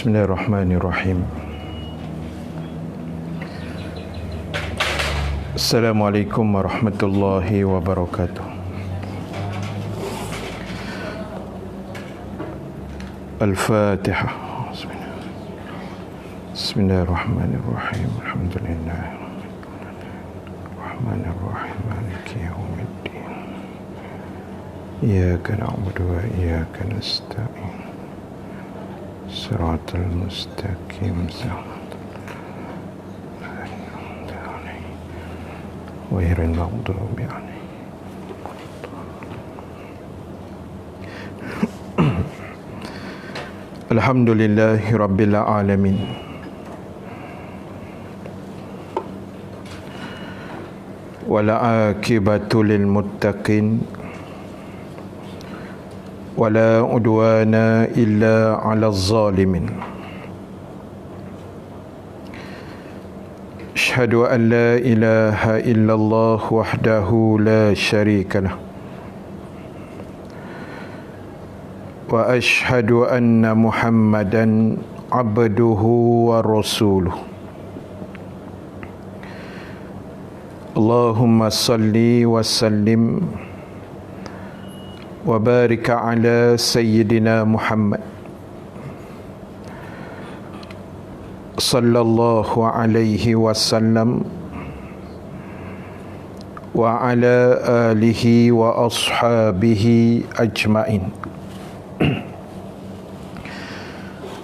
Bismillahirrahmanirrahim. Assalamualaikum warahmatullahi wabarakatuh. Al-Fatihah. Bismillahirrahmanirrahim. Alhamdulillah. Rahmanirrahim. Maliki yaumiddin. Iyyaka na'budu wa iyyaka nasta'in. Shiratal mustaqim. Ghairil maghdubi 'alaihim. Alhamdulillahi rabbil alamin. Wal 'aqibatu lil muttaqin. Wala udwana illa 'alal zalimin. Asyhadu an la ilaha illallah wahdahu la syarika lah. Wa asyhadu anna Muhammadan abduhu wa rasuluh. Allahumma salli wa sallim wa barik ala sayyidina Muhammad sallallahu alaihi wasallam wa ala alihi wa ashabihi ajmain.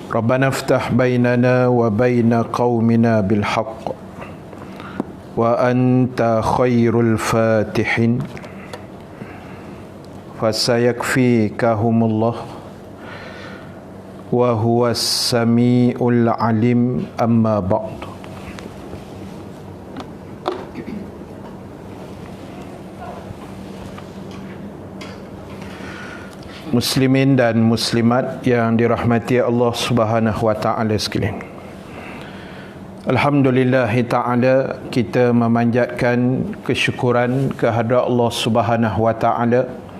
Rabbana iftah bainana wa baina qaumina bil haqq wa anta khairul fatihin. Fasayakfikahumullah wa huwas samiul alim, amma ba'd. Muslimin dan muslimat yang dirahmati Allah Subhanahu wa taala sekalian. Alhamdulillahi ta'ala, kita memanjatkan kesyukuran kehadrat Allah Subhanahu wa ta'ala.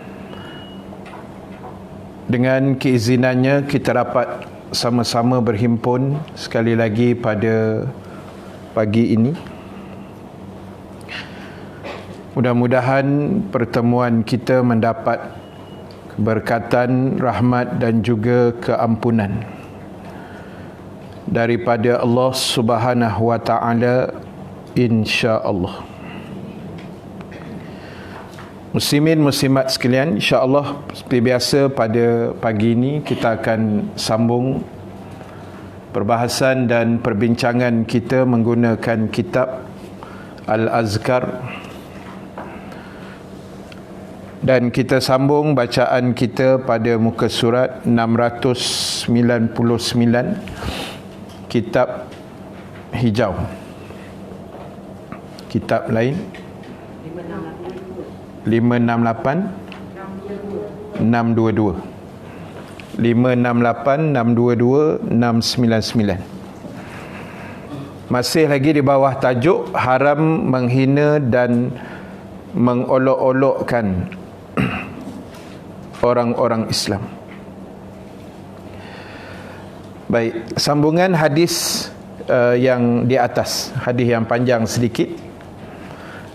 Dengan keizinannya kita dapat sama-sama berhimpun sekali lagi pada pagi ini. Mudah-mudahan pertemuan kita mendapat keberkatan, rahmat dan juga keampunan daripada Allah Subhanahu wa taala, insya-Allah. Muslimin muslimat sekalian, insya-Allah seperti biasa pada pagi ini kita akan sambung perbahasan dan perbincangan kita menggunakan kitab Al-Azkar, dan kita sambung bacaan kita pada muka surat 699, kitab hijau. Kitab lain 568 622 568 622 699. Masih lagi di bawah tajuk haram menghina dan mengolok-olokkan orang-orang Islam. Baik, sambungan hadis yang di atas, hadis yang panjang sedikit,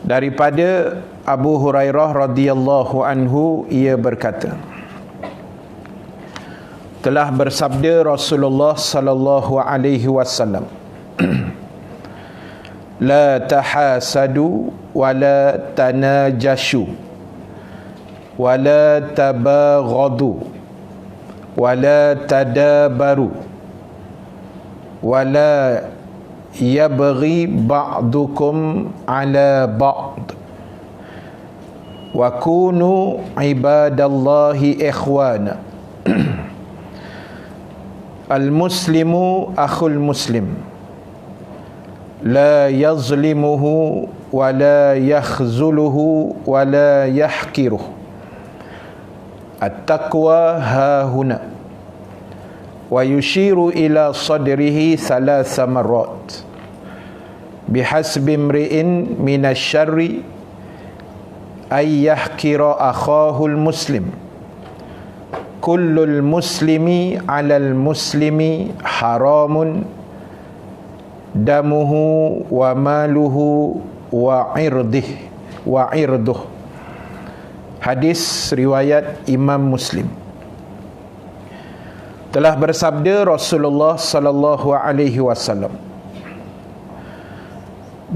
daripada Abu Hurairah radhiyallahu anhu, ia berkata, telah bersabda Rasulullah sallallahu alaihi wasallam, la tahasadu wa la tanajashu wa la tabaghadu wa la tadabaru wa la yabghi ba'dukum ala ba'd wa kunu ibadallahi ikhwana Al-muslimu akhul muslim, la yazlimuhu wa la yakhzuluhu wa la yahkiruh. At-taqwa hahuna. Wa yushiru ila sadrihi thalatha marrat. Bihasbi imri'in minasyarri ay yahkira akhahul muslim. Kullul muslimi alal muslimi haramun damuhu wa maluhu wa irduh. Hadis riwayat Imam Muslim. Telah bersabda Rasulullah sallallahu alaihi wasallam,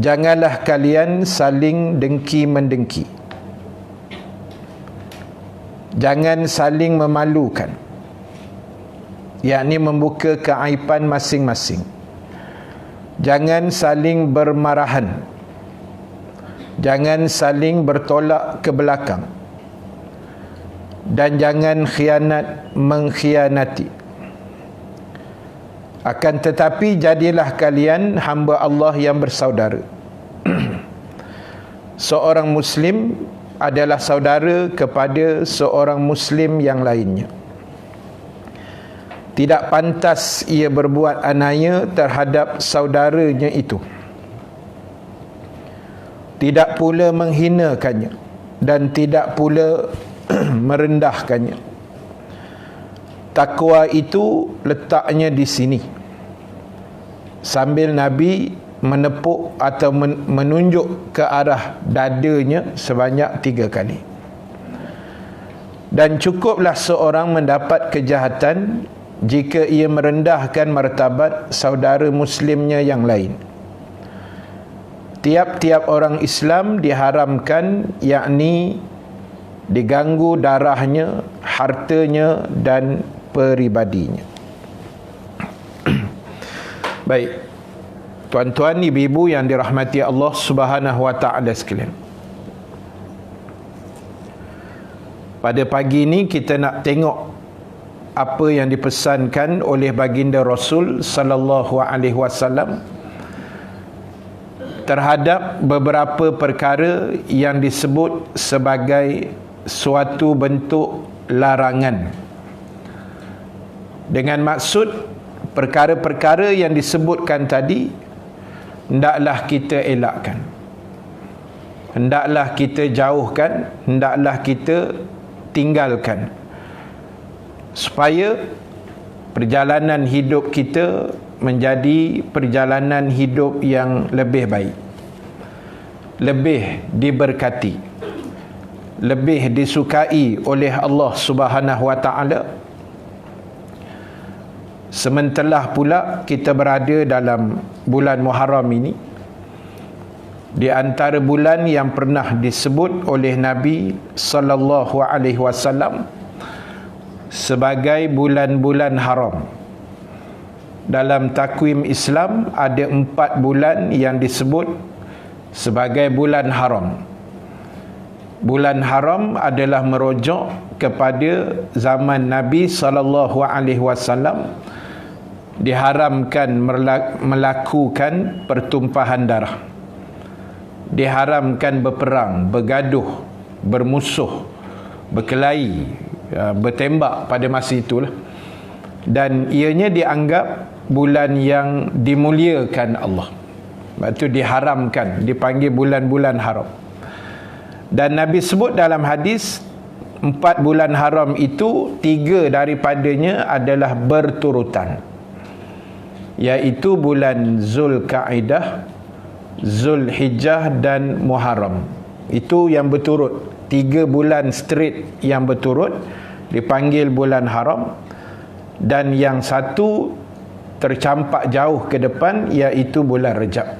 janganlah kalian saling dengki-mendengki. Jangan saling memalukan, yakni membuka keaiban masing-masing. Jangan saling bermarahan. Jangan saling bertolak ke belakang. Dan jangan mengkhianati. Akan tetapi jadilah kalian hamba Allah yang bersaudara. Seorang Muslim adalah saudara kepada seorang Muslim yang lainnya. Tidak pantas ia berbuat anaya terhadap saudaranya itu. Tidak pula menghinakannya dan tidak pula merendahkannya. Takwa itu letaknya di sini. Sambil Nabi menepuk atau menunjuk ke arah dadanya sebanyak 3 kali. Dan cukuplah seorang mendapat kejahatan jika ia merendahkan martabat saudara muslimnya yang lain. Tiap-tiap orang Islam diharamkan, yakni diganggu darahnya, hartanya dan peribadinya. Baik, tuan-tuan, ibu-ibu yang dirahmati Allah Subhanahu wa taala sekalian. Pada pagi ini kita nak tengok apa yang dipesankan oleh baginda Rasul sallallahu alaihi wasallam terhadap beberapa perkara yang disebut sebagai suatu bentuk larangan. Dengan maksud perkara-perkara yang disebutkan tadi hendaklah kita elakkan, hendaklah kita jauhkan, hendaklah kita tinggalkan, supaya perjalanan hidup kita menjadi perjalanan hidup yang lebih baik, lebih diberkati, lebih disukai oleh Allah Subhanahu wa taala. Sementara pula kita berada dalam bulan Muharram ini, di antara bulan yang pernah disebut oleh Nabi sallallahu alaihi wasallam sebagai bulan-bulan haram. Dalam takwim Islam ada 4 bulan yang disebut sebagai bulan haram. Bulan haram adalah merujuk kepada zaman Nabi sallallahu alaihi wasallam diharamkan melakukan pertumpahan darah, diharamkan berperang, bergaduh, bermusuh, berkelahi, bertembak pada masa itulah. Dan ianya dianggap bulan yang dimuliakan Allah. Sebab itu diharamkan, dipanggil bulan-bulan haram. Dan Nabi sebut dalam hadis 4 bulan haram itu 3 daripadanya adalah berturutan, iaitu bulan Zulkaidah, Zulhijjah dan Muharram. Itu yang berturut, 3 bulan straight yang berturut dipanggil bulan haram. Dan yang satu tercampak jauh ke depan, iaitu bulan Rejab.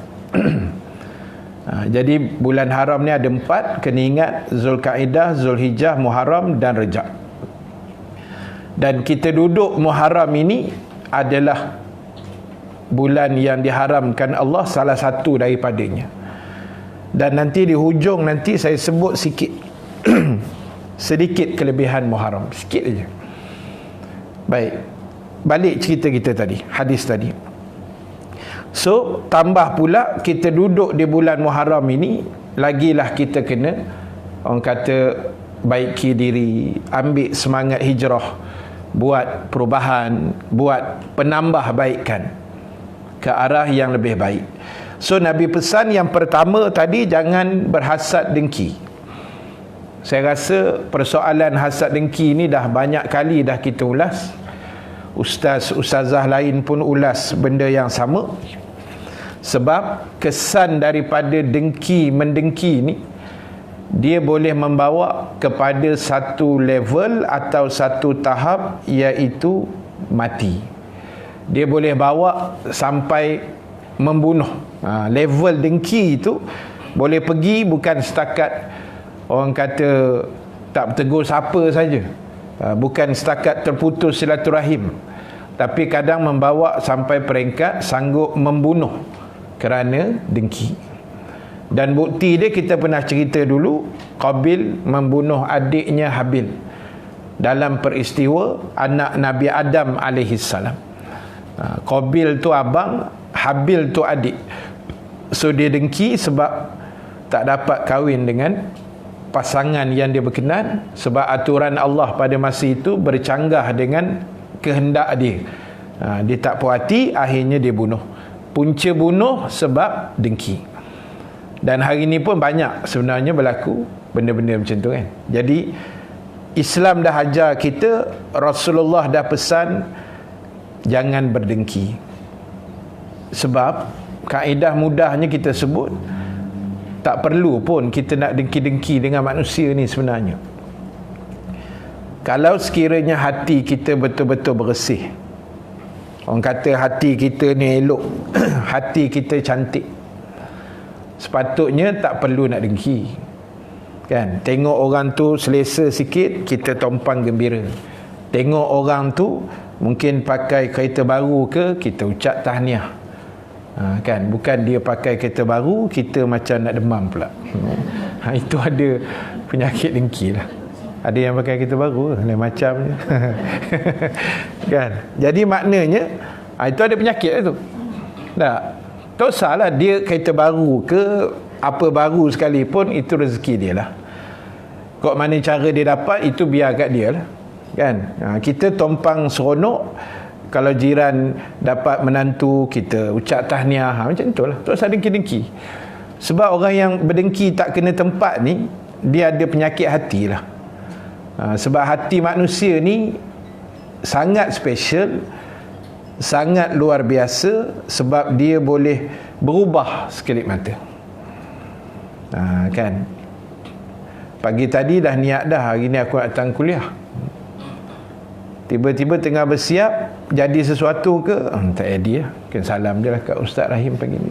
Jadi bulan haram ni ada 4, kena ingat: Zulkaidah, Zulhijjah, Muharram dan Rejab. Dan kita duduk Muharram ini adalah bulan yang diharamkan Allah, salah satu daripadanya. Dan nanti di hujung nanti saya sebut sikit sedikit kelebihan Muharram, sikit aja. Baik, balik cerita kita tadi, hadis tadi. So tambah pula kita duduk di bulan Muharram ini, lagilah kita kena, orang kata, baiki diri, ambil semangat hijrah, buat perubahan, buat penambahbaikan ke arah yang lebih baik. So Nabi pesan yang pertama tadi, jangan berhasad dengki. Saya rasa persoalan hasad dengki ni dah banyak kali dah kita ulas. Ustaz-ustazah lain pun ulas benda yang sama. Sebab kesan daripada dengki mendengki ni, dia boleh membawa kepada satu level atau satu tahap, iaitu mati. Dia boleh bawa sampai membunuh. Level dengki itu boleh pergi bukan setakat orang kata tak bertegur siapa saja, bukan setakat terputus silaturahim, tapi kadang membawa sampai peringkat sanggup membunuh kerana dengki. Dan bukti dia kita pernah cerita dulu, Qabil membunuh adiknya Habil dalam peristiwa anak Nabi Adam alaihissalam. Qabil tu abang, Habil tu adik. So dia dengki sebab tak dapat kahwin dengan pasangan yang dia berkenan, sebab aturan Allah pada masa itu bercanggah dengan kehendak dia. Dia tak puas hati, akhirnya dia bunuh. Punca bunuh sebab dengki. Dan hari ini pun banyak sebenarnya berlaku benda-benda macam tu kan. Jadi Islam dah ajar kita, Rasulullah dah pesan, jangan berdengki. Sebab kaedah mudahnya kita sebut, tak perlu pun kita nak dengki-dengki dengan manusia ni sebenarnya. Kalau sekiranya hati kita betul-betul bersih, orang kata hati kita ni elok, hati kita cantik, sepatutnya tak perlu nak dengki kan. Tengok orang tu selesa sikit, kita tompang gembira. Tengok orang tu mungkin pakai kereta baru ke, kita ucap tahniah. Kan, bukan dia pakai kereta baru, kita macam nak demam pula. Itu ada penyakit dengki lah. Ada yang pakai kereta baru, lain macam je. Kan, jadi maknanya itu ada penyakit lah tu. Tak salah dia kereta baru ke apa baru sekalipun, itu rezeki dia lah. Kok mana cara dia dapat, itu biar kat dia lah. Kan, kita tompang seronok. Kalau jiran dapat menantu, kita ucap tahniah, macam tu lah. Tak usah dengki-dengki. Sebab orang yang berdengki tak kena tempat ni, dia ada penyakit hati lah. Sebab hati manusia ni sangat special, sangat luar biasa, sebab dia boleh berubah sekelip mata. Kan, pagi tadi dah niat dah, hari ni aku nak datang kuliah. Tiba-tiba tengah bersiap, jadi sesuatu ke, tak jadi lah. Mungkin salam je lah kat Ustaz Rahim pagi ni.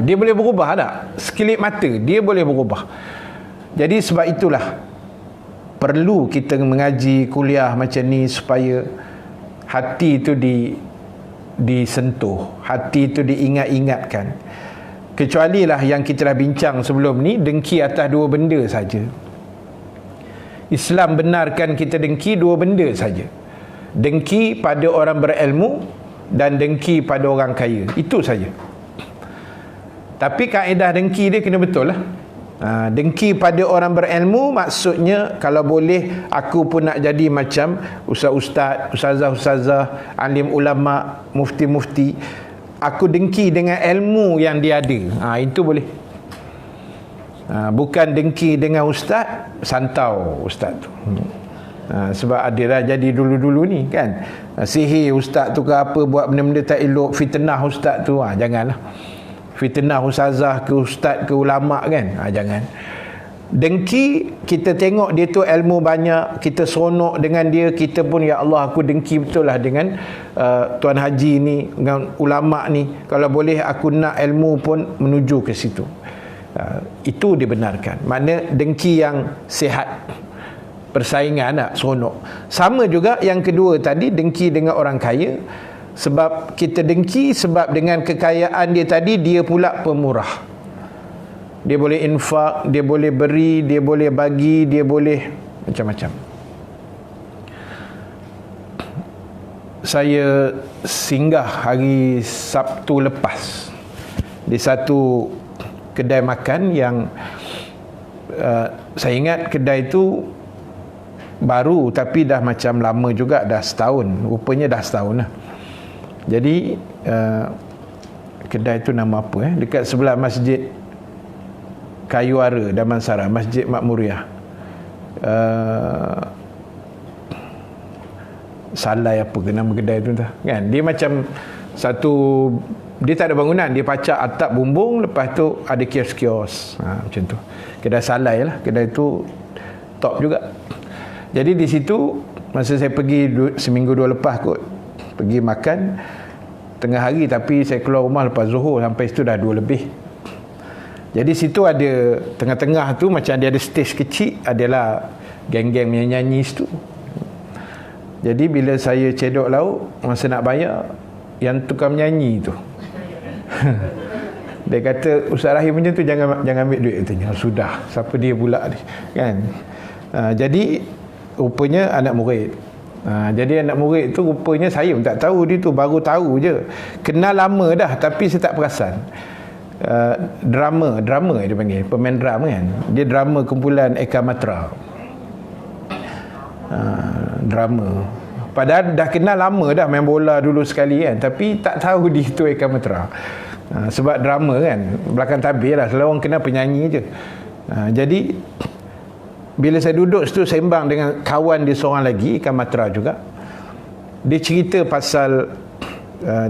Dia boleh berubah tak? Sekelip mata dia boleh berubah. Jadi sebab itulah perlu kita mengaji kuliah macam ni, supaya hati itu disentuh, hati itu diingat-ingatkan. Kecuali lah yang kita dah bincang sebelum ni, dengki atas dua benda saja. Islam benarkan kita dengki dua benda saja. Dengki pada orang berilmu dan dengki pada orang kaya. Itu saja. Tapi kaedah dengki dia kena betul lah. Dengki pada orang berilmu maksudnya, kalau boleh aku pun nak jadi macam ustaz-ustaz, ustazah-ustazah, alim ulama, mufti-mufti. Aku dengki dengan ilmu yang dia ada. Itu boleh. Bukan dengki dengan ustaz, santau ustaz tu. Sebab ada dah jadi dulu-dulu ni kan, sihir ustaz tu ke apa, buat benda-benda tak elok, fitnah ustaz tu. Janganlah. Fitnah ustazah ke ustaz ke ulama kan, jangan. Dengki, kita tengok dia tu ilmu banyak, kita seronok dengan dia, kita pun ya Allah aku dengki betul lah dengan Tuan Haji ni, dengan ulama ni. Kalau boleh aku nak ilmu pun menuju ke situ. Itu dibenarkan. Makna dengki yang sihat, persaingan nak seronok. Sama juga yang kedua tadi, dengki dengan orang kaya. Sebab kita dengki sebab dengan kekayaan dia tadi, dia pula pemurah. Dia boleh infak, dia boleh beri, dia boleh bagi, dia boleh macam-macam. saya singgah hari Sabtu lepas di satu kedai makan yang saya ingat kedai itu baru tapi dah macam lama juga, dah setahun, rupanya dah setahun lah. Jadi kedai itu nama apa dekat sebelah Masjid Kayuara Damansara, Masjid Makmuriah, Salai apa ke nama kedai tu entah, kan? Dia macam satu, dia tak ada bangunan, dia pacak atap bumbung, lepas tu ada kios-kios, macam tu. Kedai Salai lah, kedai tu top juga. Jadi di situ masa saya pergi seminggu dua lepas kot, pergi makan tengah hari, tapi saya keluar rumah lepas Zuhur, sampai situ dah 2 lebih. Jadi situ ada, tengah-tengah tu macam dia ada stage kecil, adalah geng-geng menyanyi situ. Jadi bila saya cedok lauk, masa nak bayar, yang tukang menyanyi tu dia kata, Ustaz Rahim macam tu jangan ambil duit. Tanya, sudah, siapa dia pula ni, kan? Jadi rupanya anak murid. Jadi anak murid tu rupanya saya pun tak tahu, dia tu baru tahu je. Kenal lama dah tapi saya tak perasan. Drama dia panggil, pemain drama kan. Dia drama kumpulan Eka Matra. Drama. Padahal dah kenal lama dah, main bola dulu sekali kan, tapi tak tahu dia tu Eka Matra. Sebab drama kan, belakang tabir lah, selalu orang kenal penyanyi je. Jadi bila saya duduk situ sembang dengan kawan dia seorang lagi, Eka Matra juga, dia cerita pasal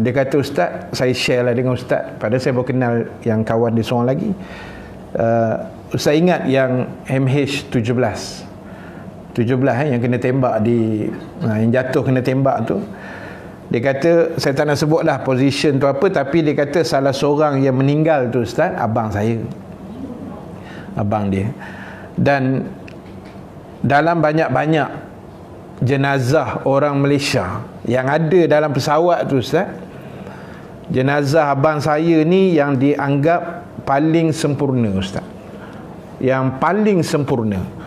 dia kata, Ustaz, saya share lah dengan Ustaz, padahal saya baru kenal yang kawan dia seorang lagi. Ustaz ingat yang MH17 yang kena tembak yang jatuh kena tembak tu. Dia kata, saya tak nak sebut lah position tu apa, tapi dia kata salah seorang yang meninggal tu, Ustaz, abang saya, abang dia. Dan dalam banyak-banyak jenazah orang Malaysia yang ada dalam pesawat tu, Ustaz, jenazah abang saya ni yang dianggap paling sempurna, Ustaz, yang paling sempurna.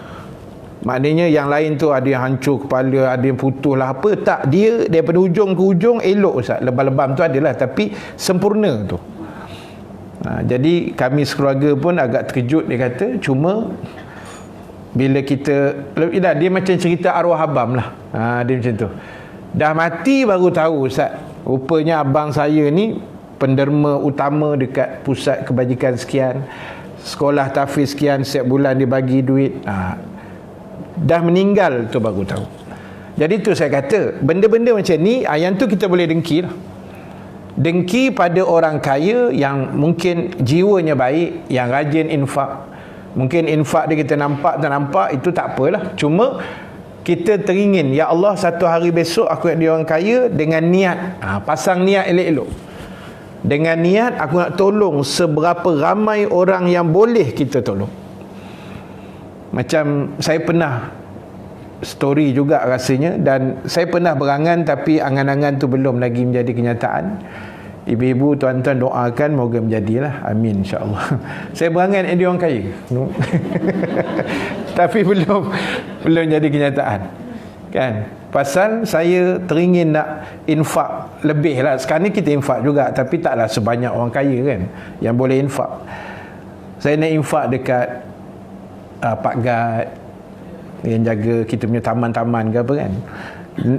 Maknanya yang lain tu ada yang hancur kepala, ada yang putus lah apa, tak, dia daripada hujung ke hujung elok, Ustaz. Lebam-lebam tu adalah, tapi sempurna tu. Jadi kami sekeluarga pun agak terkejut, dia kata. Cuma bila kita, dia macam cerita arwah abam lah, dia macam tu. Dah mati baru tahu, Ustaz, rupanya abang saya ni penderma utama dekat pusat kebajikan sekian, sekolah tahfiz sekian, setiap bulan dia bagi duit. Dah meninggal tu baru tahu. Jadi tu saya kata, benda-benda macam ni, yang tu kita boleh dengki lah. Dengki pada orang kaya yang mungkin jiwanya baik, yang rajin infak. Mungkin infak dia kita nampak tak nampak, itu tak apalah. Cuma kita teringin, ya Allah, satu hari besok aku nak jadi orang kaya, dengan niat, pasang niat elok-elok. Dengan niat aku nak tolong seberapa ramai orang yang boleh kita tolong. Macam saya pernah story juga rasanya, dan saya pernah berangan tapi angan-angan tu belum lagi menjadi kenyataan. Ibu-ibu, tuan-tuan doakan moga menjadilah, amin, insya-Allah. Saya berangan jadi orang kaya tapi belum jadi kenyataan, kan? Pasal saya teringin nak infak lebih lah. Sekarang ni kita infak juga, tapi taklah sebanyak orang kaya kan yang boleh infak. Saya nak infak dekat Pak Gad yang jaga kita punya taman-taman ke apa kan.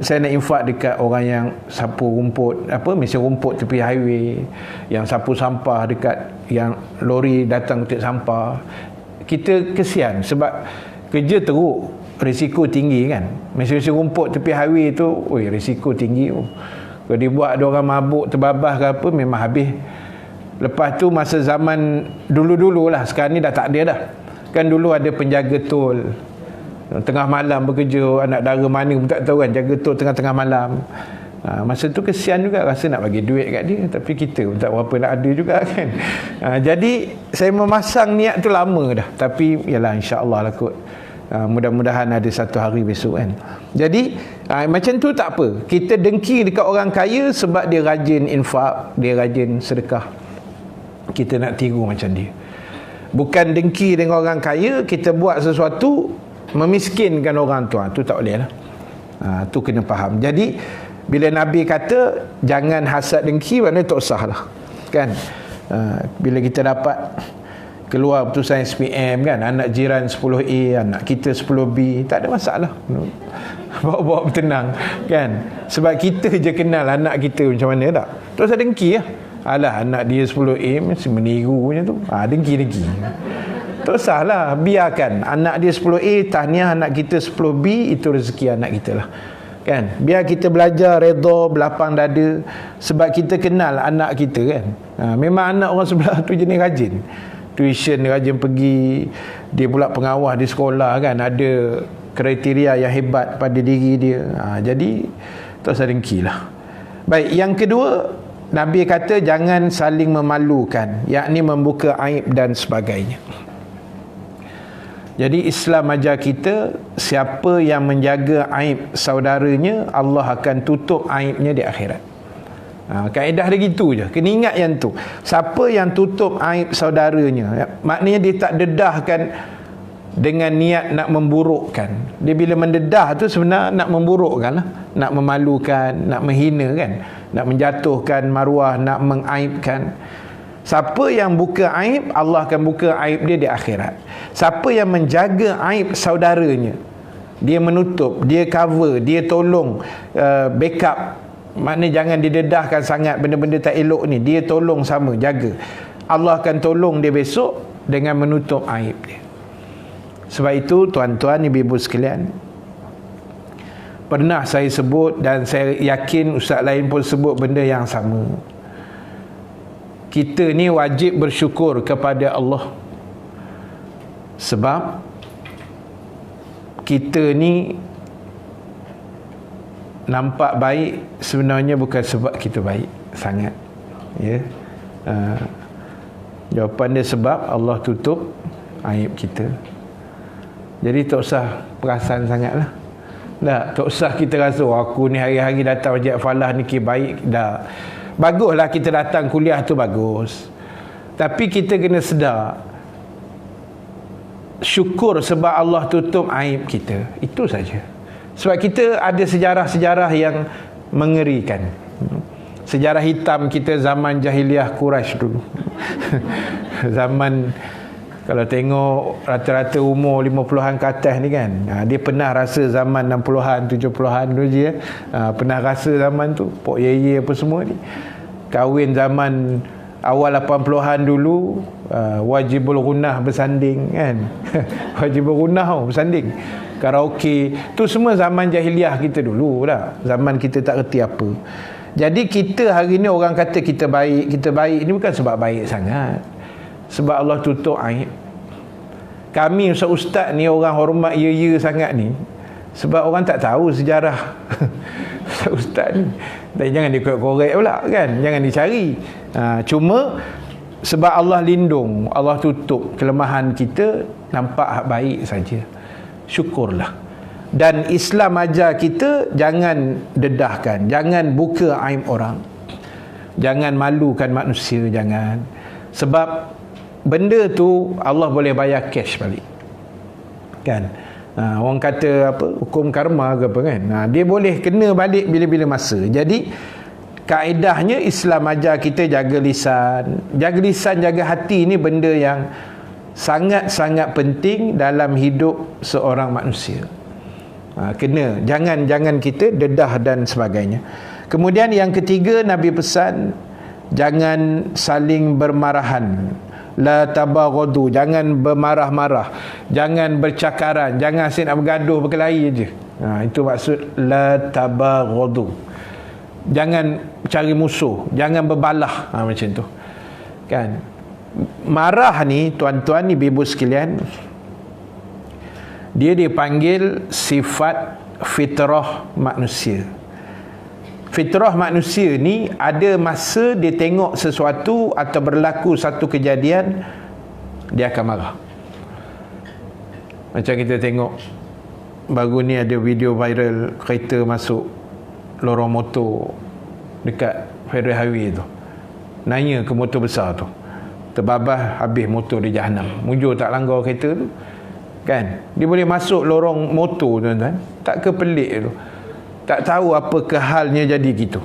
Saya nak infak dekat orang yang sapu rumput, mesin rumput tepi highway, yang sapu sampah dekat yang lori datang ketik sampah. Kita kesian sebab kerja teruk, risiko tinggi kan. Mesin-mesin rumput tepi highway tu, risiko tinggi. Kalau dibuat ada orang mabuk terbabas ke apa, memang habis. Lepas tu masa zaman dulu-dulu lah, sekarang ni dah tak ada dah. Kan dulu ada penjaga tol, tengah malam bekerja, anak dara mana pun tak tahu kan, jaga tol tengah-tengah malam. Masa tu kesian juga, rasa nak bagi duit kat dia, tapi kita pun tak berapa nak ada juga kan. Jadi saya memasang niat tu lama dah, tapi yalah, insya-Allah lah kot. Mudah-mudahan ada satu hari besok kan. Jadi macam tu tak apa, kita dengki dekat orang kaya sebab dia rajin infak, dia rajin sedekah, kita nak tiru macam dia. Bukan dengki dengan orang kaya, kita buat sesuatu memiskinkan orang tu, tu tak boleh lah. Tu kena faham. Jadi Bila Nabi kata jangan hasad dengki, maknanya tak usahlah, kan? Bila kita dapat keluar putusan SPM, kan, anak jiran 10A, anak kita 10B, tak ada masalah. Bawa-bawa bertenang, kan? Sebab kita je kenal anak kita macam mana, tak? Tak usah dengki lah. Alah, anak dia 10A mesti meniru macam tu. Dengki-dengki. Tak usahlah, biarkan anak dia 10A, tahniah, anak kita 10B, itu rezeki anak kita lah, kan? Biar kita belajar redha, berlapang dada, sebab kita kenal anak kita, kan? Memang anak orang sebelah tu jenis rajin, tuition dia rajin pergi, dia pula pengawas di sekolah, kan? Ada kriteria yang hebat pada diri dia. Jadi tak usah dengki lah. Baik, yang kedua, Nabi kata jangan saling memalukan, yakni membuka aib dan sebagainya. Jadi Islam ajar kita, siapa yang menjaga aib saudaranya, Allah akan tutup aibnya di akhirat. Kaedah dia gitu je. Kena ingat yang tu. Siapa yang tutup aib saudaranya, maknanya dia tak dedahkan dengan niat nak memburukkan. Dia bila mendedah tu sebenarnya nak memburukkan lah, nak memalukan, nak menghina, kan, nak menjatuhkan maruah, nak mengaibkan. Siapa yang buka aib, Allah akan buka aib dia di akhirat. Siapa yang menjaga aib saudaranya, dia menutup, dia cover, dia tolong, backup, maknanya jangan didedahkan sangat benda-benda tak elok ni, dia tolong sama, jaga, Allah akan tolong dia besok dengan menutup aib dia. Sebab itu tuan-tuan, ibu-ibu sekalian, pernah saya sebut, dan saya yakin ustaz lain pun sebut benda yang sama. Kita ni wajib bersyukur kepada Allah, sebab kita ni nampak baik sebenarnya bukan sebab kita baik sangat, ya. Jawapan dia sebab Allah tutup aib kita. Jadi tak usah perasan sangatlah. Tak usah kita rasa aku ni hari-hari datang masjid falah ni baik dah. Baguslah kita datang kuliah tu bagus, tapi kita kena sedar, syukur sebab Allah tutup aib kita. Itu saja. Sebab kita ada sejarah-sejarah yang mengerikan. Sejarah hitam kita zaman jahiliah Quraisy dulu. Zaman, kalau tengok rata-rata umur 50-an ke atas ni, kan, dia pernah rasa zaman 60-an, 70-an dulu je, pernah rasa zaman tu, Pok Yeye apa semua ni. Kahwin zaman awal 80-an dulu, wajibul gunah bersanding, kan. Wajibul gunah bersanding, karaoke, tu semua zaman jahiliah kita dulu dah. Zaman kita tak reti apa. Jadi kita hari ni orang kata kita baik ni bukan sebab baik sangat, sebab Allah tutup aib. Kami ustaz-ustaz ni orang hormat ya sangat ni sebab orang tak tahu sejarah ustaz ni. Dan jangan dikorek pula, kan, jangan dicari. Cuma sebab Allah lindung, Allah tutup kelemahan kita, nampak baik saja, syukurlah. Dan Islam ajar kita jangan dedahkan, jangan buka aib orang, jangan malukan manusia, jangan. Sebab benda tu Allah boleh bayar cash balik, kan. Orang kata apa, hukum karma ke apa, kan, dia boleh kena balik bila-bila masa. Jadi kaedahnya Islam ajar kita jaga lisan, jaga hati ni benda yang sangat-sangat penting dalam hidup seorang manusia. Kena, jangan kita dedah dan sebagainya. Kemudian yang ketiga, Nabi pesan jangan saling bermarahan. La tabaghadu, jangan bermarah-marah, jangan bercakaran, jangan asyik nak bergaduh berkelahi je. Itu maksud la tabaghadu. Jangan cari musuh, jangan berbalah, macam tu, kan. Marah ni tuan-tuan, ibu-ibu sekalian, dia dipanggil sifat fitrah manusia. Fitrah manusia ni ada masa dia tengok sesuatu atau berlaku satu kejadian, dia akan marah. Macam kita tengok baru ni ada video viral, kereta masuk lorong motor dekat Federal Highway tu, nanya ke motor besar tu, terbabas habis motor di Jahannam. Mujur tak langgar kereta tu, kan. Dia boleh masuk lorong motor, tuan-tuan, tak ke pelik tu. Tak tahu apa kehalnya jadi gitu.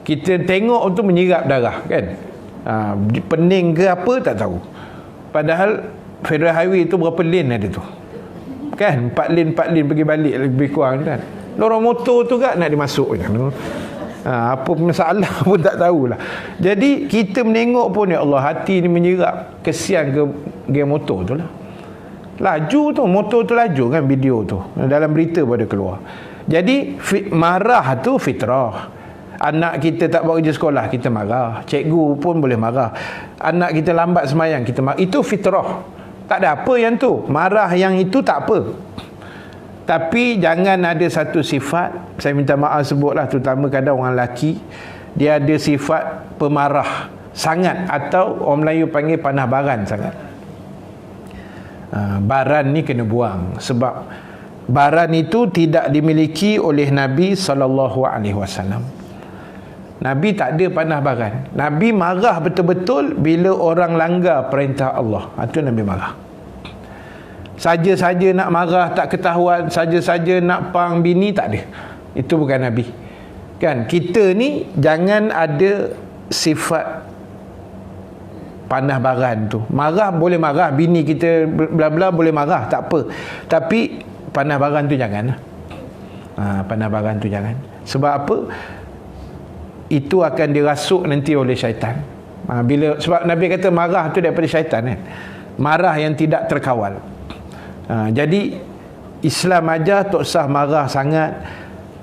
Kita tengok tu menyerap darah kan. Pening ke apa tak tahu. Padahal Federal Highway tu berapa lane ada tu? Kan 4 lane pergi balik lebih kurang kan. Lorong motor tu kan nak dimasukkan. Apa masalah pun tak tahulah. Jadi kita menengok pun, ya Allah, hati ni menyerap. Kesian ke geng motor tu lah. Laju tu, motor tu laju kan, video tu dalam berita pada keluar. Jadi marah tu fitrah. Anak kita tak bawa kerja sekolah, kita marah. Cikgu pun boleh marah. Anak kita lambat semayang, kita marah. Itu fitrah. Tak ada apa yang tu. Marah yang itu tak apa. Tapi jangan ada satu sifat, saya minta maaf sebutlah, terutama kadang orang lelaki, dia ada sifat pemarah sangat, atau orang Melayu panggil panah baran sangat. Baran ni kena buang, sebab baran itu tidak dimiliki oleh Nabi SAW. Nabi tak ada panah baran. Nabi marah betul-betul bila orang langgar perintah Allah. Itu Nabi marah. Saja-saja nak marah, tak ketahuan, saja-saja nak pang bini, tak ada. Itu bukan Nabi. Kan, kita ni jangan ada sifat panah baran tu. Marah boleh marah, bini kita bla-bla boleh marah, tak apa. Tapi panah baran tu jangan. Panah baran tu jangan. Sebab apa? Itu akan dirasuk nanti oleh syaitan. Sebab Nabi kata marah tu daripada syaitan kan. Marah yang tidak terkawal. Jadi Islam ajar tak usah marah sangat.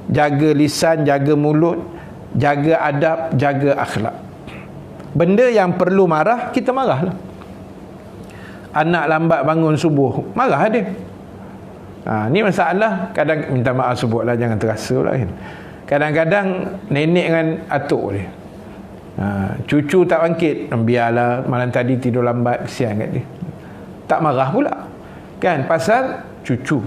Jaga lisan, jaga mulut, jaga adab, jaga akhlak. Benda yang perlu marah, kita marahlah. Anak lambat bangun subuh, marah dia. Ni masalah. Kadang minta maaf sebutlah, jangan terasa lah kan. Kadang-kadang nenek dengan atuk dia, cucu tak bangkit, biarlah, malam tadi tidur lambat, kesian kat dia. Tak marah pula kan, pasal cucu.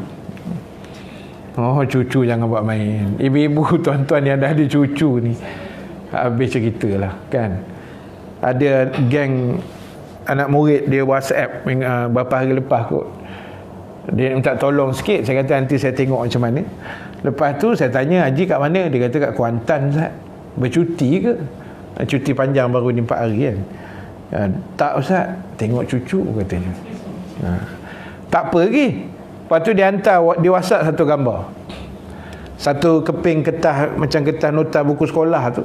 Cucu jangan buat main. Ibu-ibu, tuan-tuan yang dah ada cucu ni, habis cerita lah kan. Ada geng anak murid dia WhatsApp beberapa hari lepas kot, dia minta tolong sikit. Saya kata nanti saya tengok macam mana. Lepas tu saya tanya, Haji kat mana? Dia kata kat Kuantan, Ustaz. Bercuti ke? Cuti panjang baru ni 4 hari kan. Tak Ustaz, tengok cucu katanya. Tak apa lagi. Lepas tu dia hantar di WhatsApp satu gambar, satu keping kertas, macam kertas nota buku sekolah tu,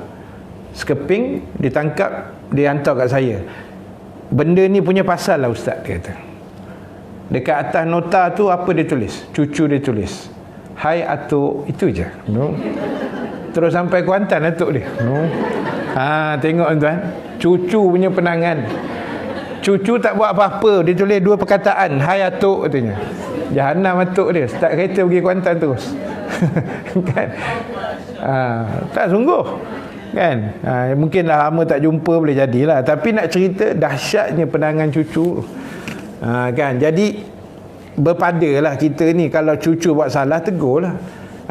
sekeping ditangkap, dia hantar kat saya. Benda ni punya pasal lah Ustaz, dia kata. Dekat atas nota tu apa dia tulis? Cucu dia tulis, hai atuk, itu je. Terus sampai Kuantan atuk dia. Tengok tuan, cucu punya penangan. Cucu tak buat apa-apa, dia tulis 2 perkataan, hai atuk katanya. Jahanam atuk dia, start kereta pergi Kuantan terus. Kan? Tak sungguh kan. Mungkinlah lama tak jumpa, boleh jadilah. Tapi nak cerita dahsyatnya penangan cucu. Kan, jadi berpadalah kita ni. Kalau cucu buat salah, tegurlah.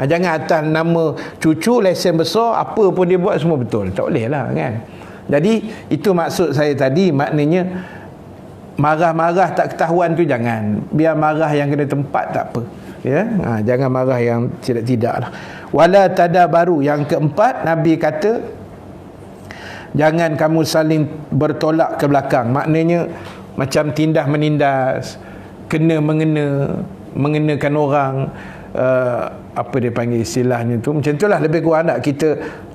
Jangan atas nama cucu lesen besar, apa pun dia buat semua betul. Tak boleh lah kan. Jadi itu maksud saya tadi. Maknanya marah-marah tak ketahuan tu jangan. Biar marah yang kena tempat, tak apa ya. Jangan marah yang tidak-tidak lah. Wala tadabaru, yang keempat, Nabi kata jangan kamu saling bertolak ke belakang. Maknanya macam tindas menindas, kena-mengena, mengenakan orang, apa dia panggil istilahnya tu, macam itulah lebih kurang tak. Kita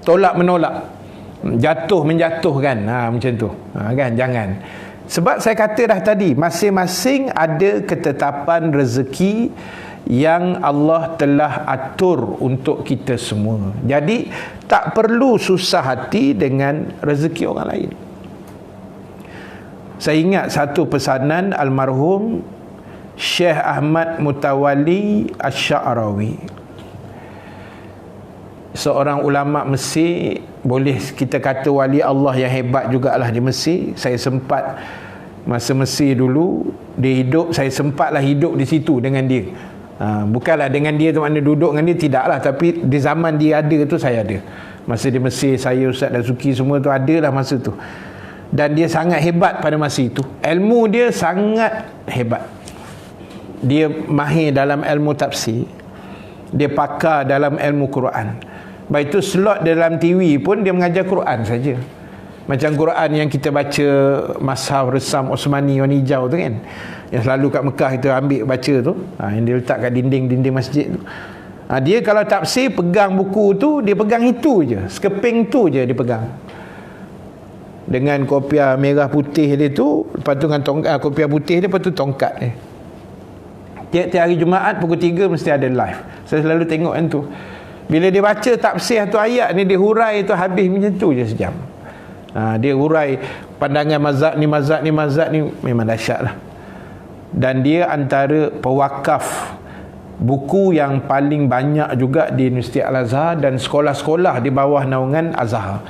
tolak menolak, jatuh menjatuhkan, macam tu kan. Jangan. Sebab saya kata dah tadi, masing-masing ada ketetapan rezeki yang Allah telah atur untuk kita semua. Jadi tak perlu susah hati dengan rezeki orang lain. Saya ingat satu pesanan almarhum Syekh Ahmad Mutawalli Asy-Sya'rawi, seorang ulama Mesir, boleh kita kata wali Allah yang hebat jugalah di Mesir. Saya sempat masa Mesir dulu dia hidup, saya sempatlah hidup di situ dengan dia. Bukanlah dengan dia tu makna duduk dengan dia, tidaklah, tapi di zaman dia ada tu saya ada. Masa di Mesir, saya, Ustaz Dazuki semua tu adalah masa tu. Dan dia sangat hebat pada masa itu. Ilmu dia sangat hebat. Dia mahir dalam ilmu tafsir, dia pakar dalam ilmu Quran. Baik itu slot dalam TV pun dia mengajar Quran saja. Macam Quran yang kita baca Mashaf Resam Osmani warna hijau tu kan, yang selalu kat Mekah itu ambil baca tu, yang dia letak kat dinding-dinding masjid tu. Dia kalau tafsir pegang buku tu, dia pegang itu je, sekeping tu je dia pegang, dengan kopiah merah putih dia tu, lepas tu dengan kopiah putih dia, lepas tu tongkat dia. Tiap-tiap hari Jumaat pukul 3 mesti ada live. Saya selalu tengok kan tu. Bila dia baca tafsir tu ayat ni, dia hurai tu habis macam tu je sejam. Dia hurai pandangan mazhab ni memang dahsyat lah. Dan dia antara pewakaf buku yang paling banyak juga di Universiti Al-Azhar dan sekolah-sekolah di bawah naungan Azhar.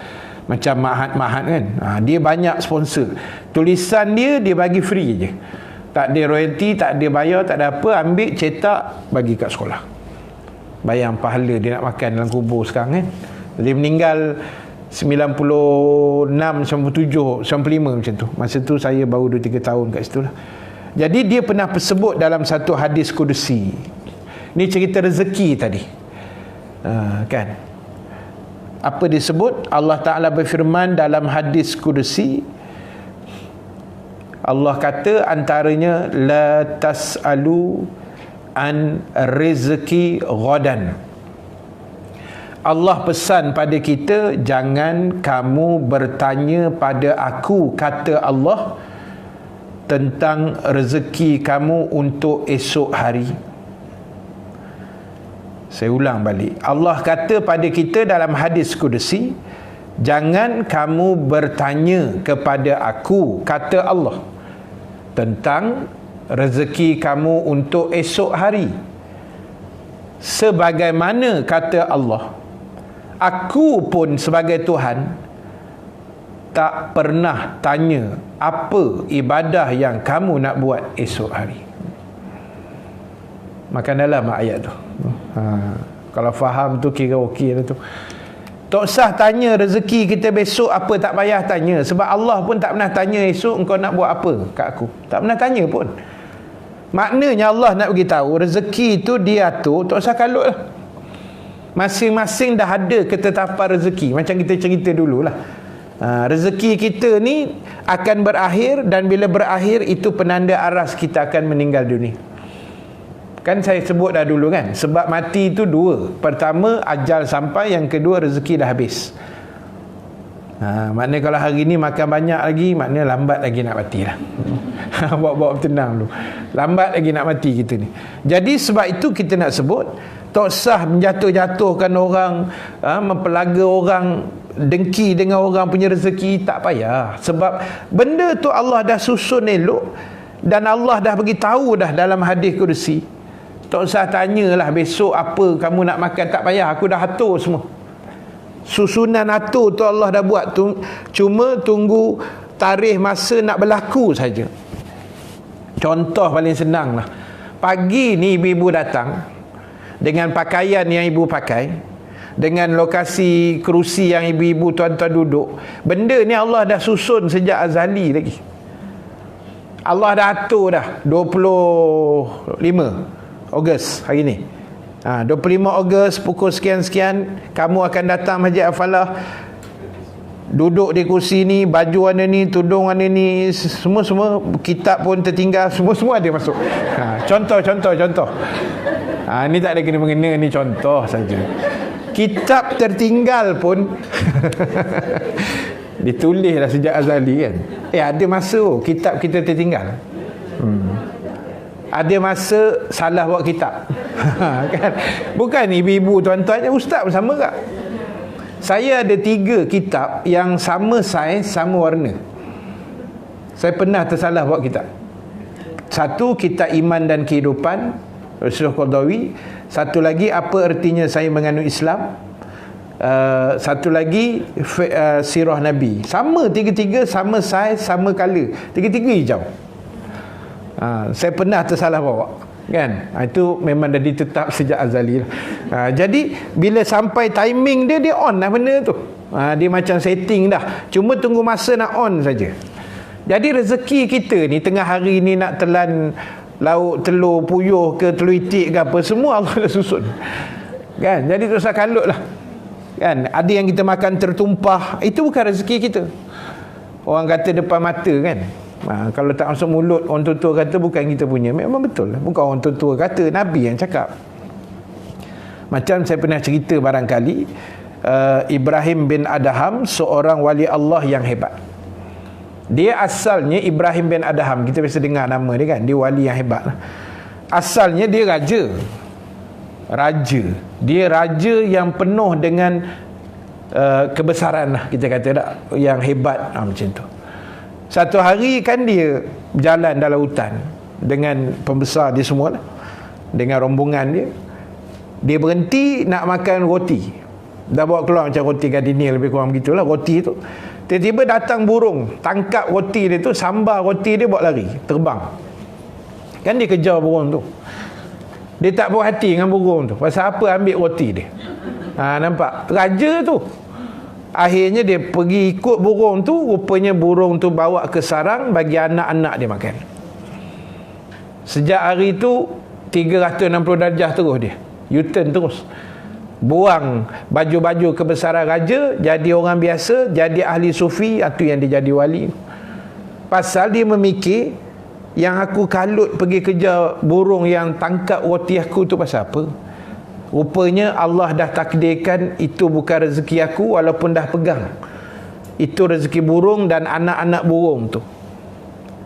Macam Mahat kan, dia banyak sponsor. Tulisan dia bagi free je, tak ada royalty, tak ada bayar, tak ada apa. Ambil, cetak, bagi kat sekolah. Bayang pahala dia nak makan dalam kubur sekarang kan. Dia meninggal 96, 97, 95 macam tu. Masa tu saya baru 2-3 tahun kat situ lah. Jadi dia pernah sebut dalam satu hadis kudusi. Ni cerita rezeki tadi, kan. Apa disebut? Allah Ta'ala berfirman dalam hadis kudusi, Allah kata antaranya, la tas'alu an rizki ghadan. Allah pesan pada kita, jangan kamu bertanya pada aku, kata Allah, tentang rezeki kamu untuk esok hari. Saya ulang balik. Allah kata pada kita dalam hadis kudusi, jangan kamu bertanya kepada aku, kata Allah, tentang rezeki kamu untuk esok hari. Sebagaimana kata Allah, aku pun sebagai Tuhan tak pernah tanya apa ibadah yang kamu nak buat esok hari. Makan dalam ayat tu. Kalau faham tu kira okey dah tu. Tak usah tanya rezeki kita besok apa, tak payah tanya. Sebab Allah pun tak pernah tanya esok engkau nak buat apa kat aku. Tak pernah tanya pun. Maknanya Allah nak beritahu rezeki tu dia atur, tak usah kalut lah. Masing-masing dah ada ketetapan rezeki. Macam kita cerita dululah. Rezeki kita ni akan berakhir, dan bila berakhir itu penanda aras kita akan meninggal dunia. Kan saya sebut dah dulu kan, sebab mati itu dua. Pertama ajal sampai, yang kedua rezeki dah habis. Maknanya kalau hari ni makan banyak lagi, maknanya lambat lagi nak mati lah. Bawa-bawa tenang dulu, lambat lagi nak mati kita ni. Jadi sebab itu kita nak sebut, tak usah menjatuh-jatuhkan orang, mempelaga orang, dengki dengan orang punya rezeki, tak payah. Sebab benda tu Allah dah susun elok, dan Allah dah bagi tahu dah dalam hadis kursi. Tak usah tanyalah besok apa kamu nak makan, tak payah, aku dah atur semua. Susunan atur tu Allah dah buat tu, cuma tunggu tarikh masa nak berlaku saja. Contoh paling senang lah, pagi ni ibu-ibu datang dengan pakaian yang ibu pakai, dengan lokasi kerusi yang ibu-ibu tuan-tuan duduk. Benda ni Allah dah susun sejak azali lagi. Allah dah atur dah 25 Ogos hari ni. 25 Ogos pukul sekian-sekian kamu akan datang Masjid Al-Falah, duduk di kursi ni, baju warna ni, tudung warna ni, semua kitab pun tertinggal, semua ada masuk. Contoh. Ni tak ada kena mengena, ni contoh saja. Kitab tertinggal pun ditulis dah sejak azali kan. Ada masa kitab kita tertinggal. Ada masa salah bawa kitab. Kan? Bukan ibu-ibu tuan-tuan, ustaz pun sama tak? Saya ada 3 kitab yang sama saiz, sama warna. Saya pernah tersalah bawa kitab. Satu kitab Iman dan Kehidupan Rasulullah Qadhawi, satu lagi apa ertinya saya menganut Islam, satu lagi Sirah Nabi. Sama, tiga-tiga sama saiz, sama color, tiga-tiga hijau. Saya pernah tersalah bawa kan. Itu memang dah ditetap sejak azali lah. Jadi bila sampai timing dia on lah benda tu. Dia macam setting dah, cuma tunggu masa nak on saja. Jadi rezeki kita ni tengah hari ni nak telan lauk telur puyuh ke telur itik ke apa, semua Allah dah susun kan. Jadi tak usah kalut lah. Kan, ada yang kita makan tertumpah, itu bukan rezeki kita. Orang kata depan mata kan. Kalau tak masuk mulut, orang tua kata bukan kita punya. Memang betul, bukan orang tua kata, Nabi yang cakap. Macam saya pernah cerita barangkali, Ibrahim bin Adham, seorang wali Allah yang hebat. Dia asalnya Ibrahim bin Adham, kita biasa dengar nama dia kan, dia wali yang hebat. Asalnya dia raja. Dia raja yang penuh dengan kebesaran lah, kita kata tak, yang hebat macam tu. Satu hari kan dia berjalan dalam hutan dengan pembesar dia semua lah, dengan rombongan dia berhenti nak makan roti. Dah bawa keluar macam roti gardenia, lebih kurang begitulah roti tu. Tiba-tiba datang burung, tangkap roti dia tu, sambar roti dia, bawa lari, terbang. Kan dia kejar burung tu. Dia tak puas hati dengan burung tu. Pasal apa ambil roti dia? Nampak? Raja tu. Akhirnya dia pergi ikut burung tu. Rupanya burung tu bawa ke sarang bagi anak-anak dia makan. Sejak hari tu 360 darjah terus dia. U-turn terus. Buang baju-baju kebesaran raja, jadi orang biasa, jadi ahli sufi. Itu yang dia jadi wali. Pasal dia memikir, yang aku kalut pergi kejar burung yang tangkap roti aku tu pasal apa? Rupanya Allah dah takdirkan itu bukan rezeki aku, walaupun dah pegang. Itu rezeki burung dan anak-anak burung tu.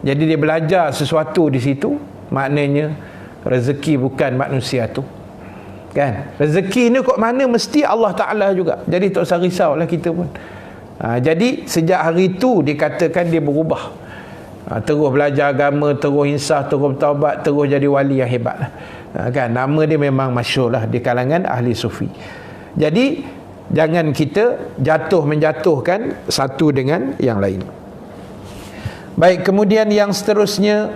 Jadi dia belajar sesuatu di situ. Maknanya rezeki bukan manusia tu. Kan? Rezeki ni kok mana mesti Allah Ta'ala juga. Jadi tak usah risaulah kita pun. Jadi sejak hari tu dikatakan dia berubah. Terus belajar agama, terus insaf, terus bertaubat, terus jadi wali yang hebat lah. Kan, nama dia memang masyhur lah di kalangan ahli sufi. Jadi jangan kita menjatuhkan satu dengan yang lain. Baik, kemudian yang seterusnya,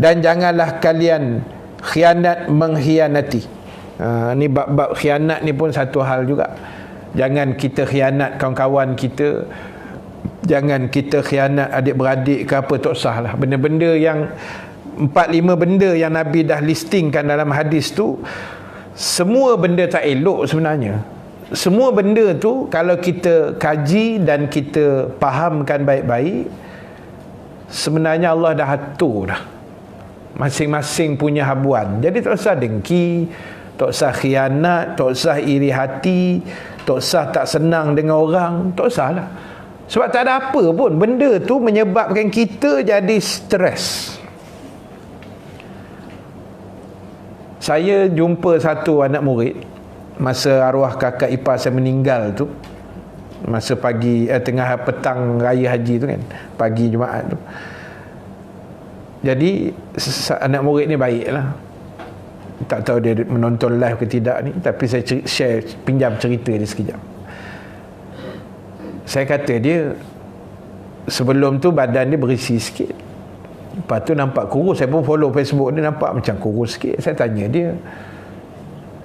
dan janganlah kalian khianat mengkhianati. Ni bab-bab khianat ni pun satu hal juga. Jangan kita khianat kawan-kawan kita, jangan kita khianat adik-beradik ke apa, tak sah lah. Benda-benda yang 4-5 benda yang Nabi dah listingkan dalam hadis tu, semua benda tak elok sebenarnya. Semua benda tu kalau kita kaji dan kita fahamkan baik-baik, sebenarnya Allah dah atur dah masing-masing punya habuan. Jadi tak usah dengki, tak usah khianat, tak usah iri hati, tak usah tak senang dengan orang, tak usah lah. Sebab tak ada apa pun. Benda tu menyebabkan kita jadi stres. Saya jumpa satu anak murid masa arwah kakak ipar saya meninggal tu, masa pagi tengah petang raya haji tu kan, pagi Jumaat tu. Jadi anak murid ni baik lah. Tak tahu dia menonton live ke tidak ni, tapi saya share, pinjam cerita dia sekejap. Saya kata dia, sebelum tu badan dia berisi sikit, lepas tu nampak kurus. Saya pun follow Facebook dia, nampak macam kurus sikit. Saya tanya dia,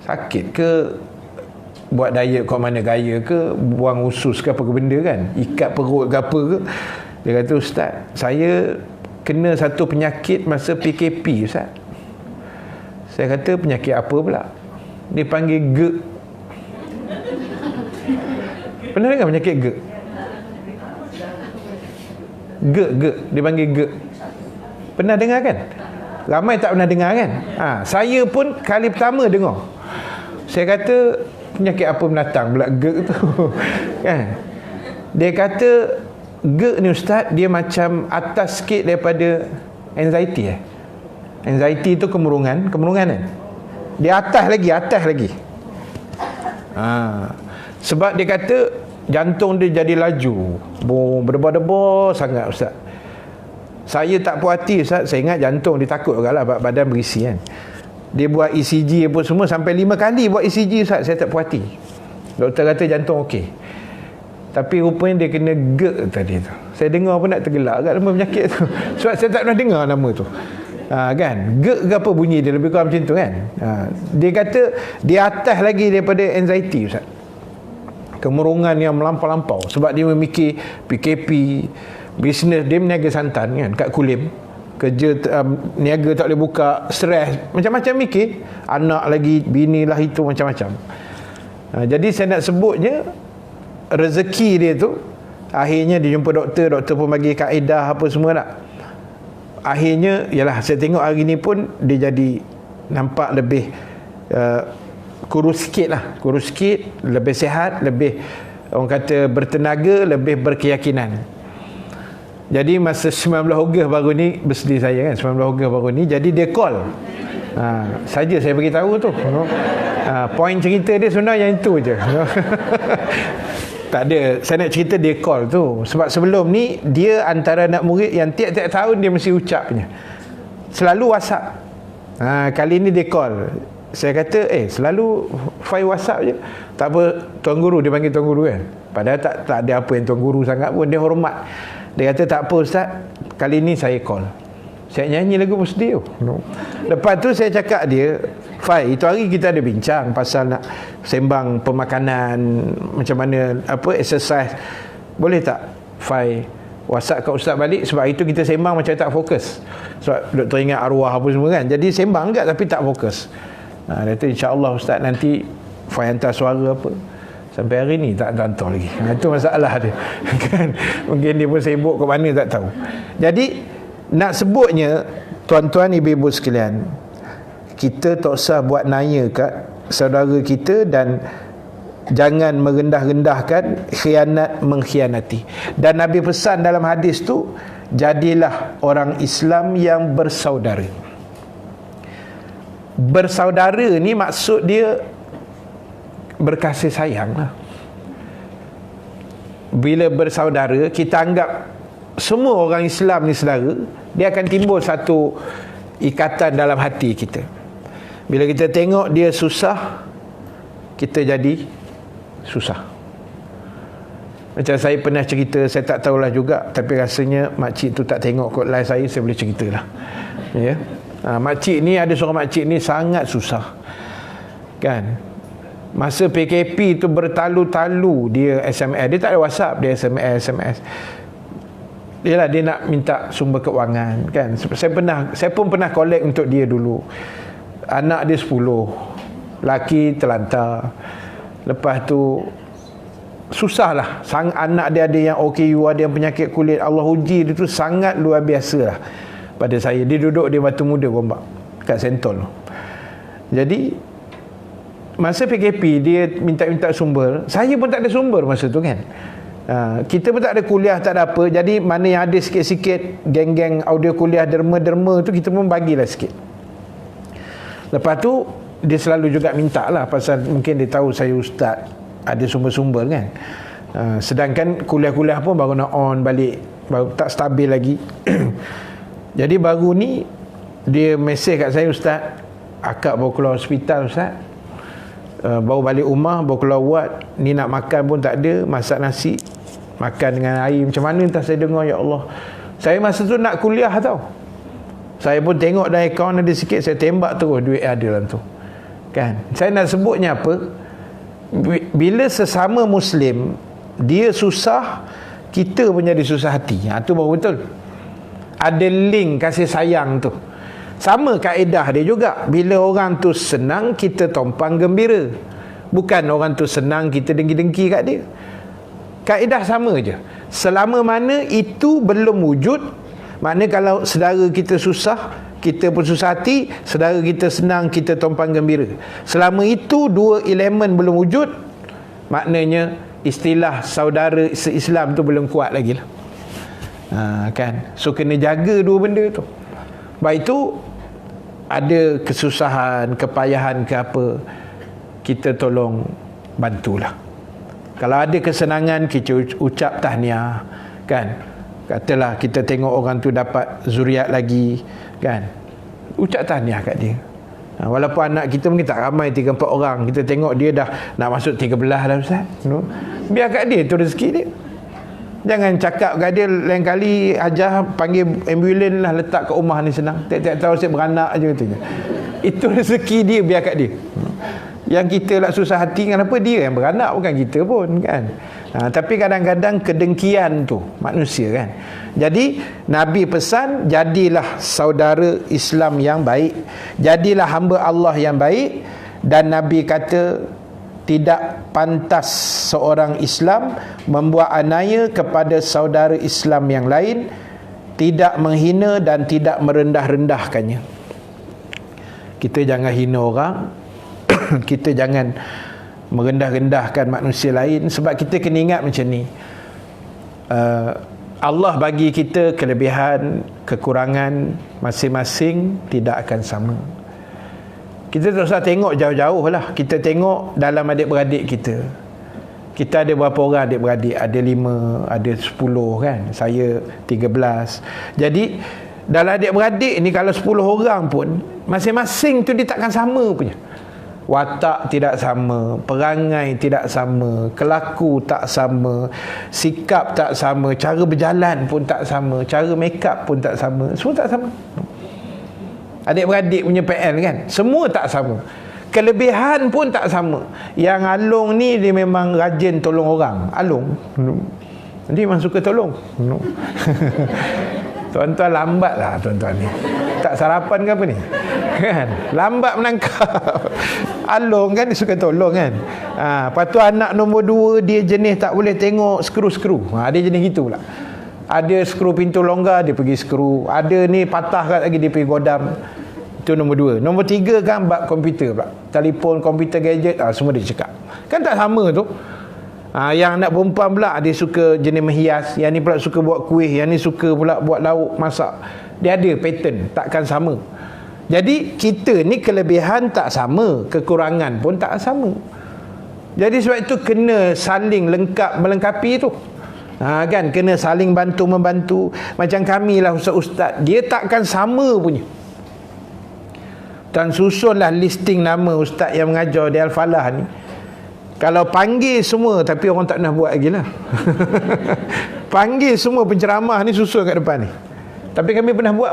sakit ke, buat diet kat mana gaya ke, buang usus ke apa ke benda kan, ikat perut ke apa ke. Dia kata, Ustaz, saya kena satu penyakit masa PKP Ustaz. Saya kata, penyakit apa pula? Dia panggil GERD. Pernah dengar penyakit GERD? GERD, dia panggil GERD. Pernah dengar kan? Ramai tak pernah dengar kan? Saya pun kali pertama dengar. Saya kata, penyakit apa mendatang pula GERD tu? Kan? Dia kata, GERD ni Ustaz, dia macam atas sikit daripada anxiety. Anxiety tu kemurungan kan? Dia atas lagi. Sebab dia kata jantung dia jadi laju, berdebar-debar sangat Ustaz. Saya tak puas hati Ustaz. Saya ingat jantung dia takut juga lah, badan berisi kan. Dia buat ECG apa semua, sampai 5 kali buat ECG Ustaz. Saya tak puas hati. Doktor kata jantung okey, tapi rupanya dia kena GERD tadi tu. Saya dengar pun nak tergelak kat nama penyakit tu. Sebab saya tak pernah dengar nama tu. Kan, GERD ke apa bunyi dia, lebih kurang macam tu kan. Dia kata dia atas lagi daripada anxiety Ustaz, kemurungan yang melampau-lampau. Sebab dia memikir PKP, bisnes dia meniaga santan kan kat Kulim, kerja niaga tak boleh buka, stres, macam-macam mikir, anak lagi, bini lah itu, macam-macam. Jadi saya nak sebutnya rezeki dia tu, akhirnya dia jumpa doktor pun bagi kaedah apa semua tak. Akhirnya yalah, saya tengok hari ni pun dia jadi nampak lebih kurus sikit, lebih sihat, lebih orang kata bertenaga, lebih berkeyakinan. Jadi masa 19 Ogos baru ni, birthday saya kan, 19 Ogos baru ni, jadi dia call. Saja saya bagi tahu tu. Point cerita dia sebenarnya yang itu je. Tak ada, saya nak cerita dia call tu. Sebab sebelum ni dia antara anak murid yang tiap-tiap tahun dia mesti ucapnya. Selalu WhatsApp. Kali ni dia call. Saya kata, selalu file WhatsApp je. Tak apa, Tuan Guru, dia panggil Tuan Guru kan. Padahal tak ada apa yang Tuan Guru sangat pun, dia hormat. Dia kata, tak apa Ustaz, kali ni saya call. Saya nyanyi lagu birthday tu. Lepas tu saya cakap dia, Fai, itu hari kita ada bincang pasal nak sembang pemakanan, macam mana, exercise. Boleh tak Fai WhatsApp kat Ustaz balik? Sebab itu kita sembang macam tak fokus. Sebab doktor ingat arwah apa semua kan. Jadi sembang juga tapi tak fokus. Dia kata insya-Allah Ustaz nanti Fai hantar suara apa. Sampai hari ni tak hantar lagi. Itu masalah dia. Kan? Mungkin dia pun sibuk ke mana tak tahu. Jadi nak sebutnya, tuan-tuan ibu-ibu sekalian, kita tak usah buat naya kat saudara kita dan jangan merendah-rendahkan khianat mengkhianati. Dan Nabi pesan dalam hadis tu, jadilah orang Islam yang bersaudara. Bersaudara ni maksud dia berkasih sayang lah. Bila bersaudara, kita anggap semua orang Islam ni saudara, dia akan timbul satu ikatan dalam hati kita. Bila kita tengok dia susah, kita jadi susah. Macam saya pernah cerita, saya tak tahulah juga, tapi rasanya makcik tu tak tengok kot live saya boleh ceritalah. Ya. Makcik ni, ada seorang makcik ni sangat susah. Kan? Masa PKP tu bertalu-talu dia SMS. Dia tak ada WhatsApp, dia SMS. Yalah, dia nak minta sumber keuangan kan. Saya pun pernah collect untuk dia dulu. Anak dia 10, laki terlantar. Lepas tu susahlah. Anak dia ada yang OKU, ada yang penyakit kulit. Allah uji dia tu sangat luar biasa lah pada saya. Dia duduk di Batu Muda Gombak kat Sentol. Jadi masa PKP dia minta sumber. Saya pun tak ada sumber masa tu kan. Kita pun tak ada kuliah, tak ada apa. Jadi mana yang ada sikit-sikit geng-geng audio kuliah derma-derma tu, kita pun bagilah sikit. Lepas tu dia selalu juga minta lah, pasal mungkin dia tahu saya ustaz, ada sumber-sumber kan. Sedangkan kuliah-kuliah pun baru nak on balik, baru tak stabil lagi. Jadi baru ni dia mesej kat saya, Ustaz, akak baru keluar hospital Ustaz, baru balik rumah, baru keluar ward, ni nak makan pun tak ada, masak nasi makan dengan air, macam mana entah. Saya dengar, ya Allah, saya masa tu nak kuliah tau. Saya pun tengok dalam akaun ada sikit, saya tembak terus duit ada dalam tu kan. Saya nak sebutnya apa, bila sesama Muslim dia susah, kita pun jadi susah hati. Tu baru betul ada link kasih sayang tu. Sama kaedah dia juga. Bila orang tu senang, kita tompang gembira. Bukan orang tu senang, kita dengki-dengki kat dia. Kaedah sama je. Selama mana itu belum wujud, maknanya kalau saudara kita susah, kita pun susah hati. Saudara kita senang, kita tompang gembira. Selama itu dua elemen belum wujud, maknanya istilah saudara se-Islam tu belum kuat lagi lah. Kan? So kena jaga dua benda tu. Baik itu ada kesusahan, kepayahan ke apa, kita tolong bantulah. Kalau ada kesenangan, kita ucap tahniah kan. Katalah kita tengok orang tu dapat zuriat lagi kan, ucap tahniah kat dia. Walaupun anak kita mungkin tak ramai, 3-4 orang, kita tengok dia dah nak masuk 13 dah Ustaz, biar kat dia tu rezeki dia. Jangan cakap kat dia lain kali, Hajah panggil ambulans lah, letak kat rumah ni senang, tiap-tiap tahun saya beranak je katanya. Itu rezeki dia, biar kat dia. Yang kita lah susah hati, kenapa dia yang beranak, bukan kita pun kan. Tapi kadang-kadang kedengkian tu manusia kan. Jadi Nabi pesan, jadilah saudara Islam yang baik, jadilah hamba Allah yang baik. Dan Nabi kata, tidak pantas seorang Islam membuat anaya kepada saudara Islam yang lain, tidak menghina dan tidak merendah-rendahkannya. Kita jangan hina orang, kita jangan merendah-rendahkan manusia lain, sebab kita kena ingat macam ni, Allah bagi kita kelebihan, kekurangan masing-masing tidak akan sama. Kita tak usah tengok jauh-jauh lah. Kita tengok dalam adik-beradik kita. Kita ada berapa orang adik-beradik? Ada 5, ada 10 kan. Saya 13. Jadi dalam adik-beradik ni kalau 10 orang pun, masing-masing tu dia takkan sama punya. Watak tidak sama, perangai tidak sama, kelaku tak sama, sikap tak sama, cara berjalan pun tak sama, cara make up pun tak sama. Semua tak sama. Adik-beradik punya PL kan, semua tak sama. Kelebihan pun tak sama. Yang Along ni dia memang rajin tolong orang. Along dia memang suka tolong. Tuan-tuan lambat lah tuan-tuan ni. Tak sarapan ke apa ni? Kan? Lambat menangkap. Along kan dia suka tolong kan. Lepas tu anak nombor 2 dia jenis tak boleh tengok skru-skru. Dia jenis gitu pula. Ada skru pintu longgar dia pergi skru. Ada ni patah kat lagi dia pergi godam. Itu nombor 2. Nombor 3 kan bab komputer pula. Telefon, komputer, gadget semua dia cakap. Kan tak sama tu. Yang anak perempuan pula dia suka jenis menghias, yang ni pula suka buat kuih, yang ni suka pula buat lauk, masak. Dia ada pattern, takkan sama. Jadi kita ni kelebihan tak sama, kekurangan pun tak sama. Jadi sebab itu kena saling melengkapi tu. Kan kena saling bantu-membantu. Macam kami lah ustaz-ustaz, dia takkan sama punya. Dan susunlah listing nama ustaz yang mengajar di Al-Falah ni. Kalau panggil semua, tapi orang tak pernah buat lagi lah. Panggil semua penceramah ni susun kat depan ni. Tapi kami pernah buat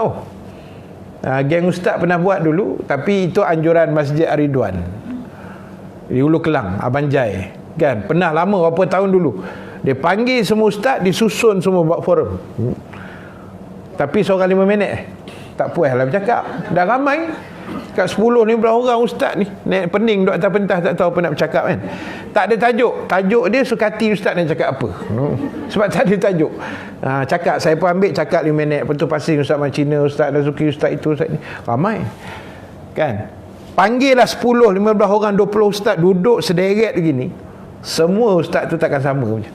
geng ustaz pernah buat dulu. Tapi itu anjuran Masjid Ar-Ridwan di Hulu Kelang, Abang Jai kan. Pernah lama, berapa tahun dulu. Dia panggil semua ustaz, disusun semua buat forum. Tapi seorang 5 minit tak puas lah bercakap. Dah ramai kat 10 ni berapa orang ustaz ni naik pening duduk atas pentas, tak tahu apa nak bercakap kan. Tak ada tajuk dia suka hati ustaz nak cakap apa. Sebab tak ada tajuk. Cakap saya pun ambil cakap 5 minit, lepas tu pasing ustaz Cina, ustaz Nazuki, ustaz itu, ustaz ni. Ramai kan. Panggil lah 10, 15 orang, 20 ustaz duduk sederet begini. Semua ustaz tu takkan sama punya.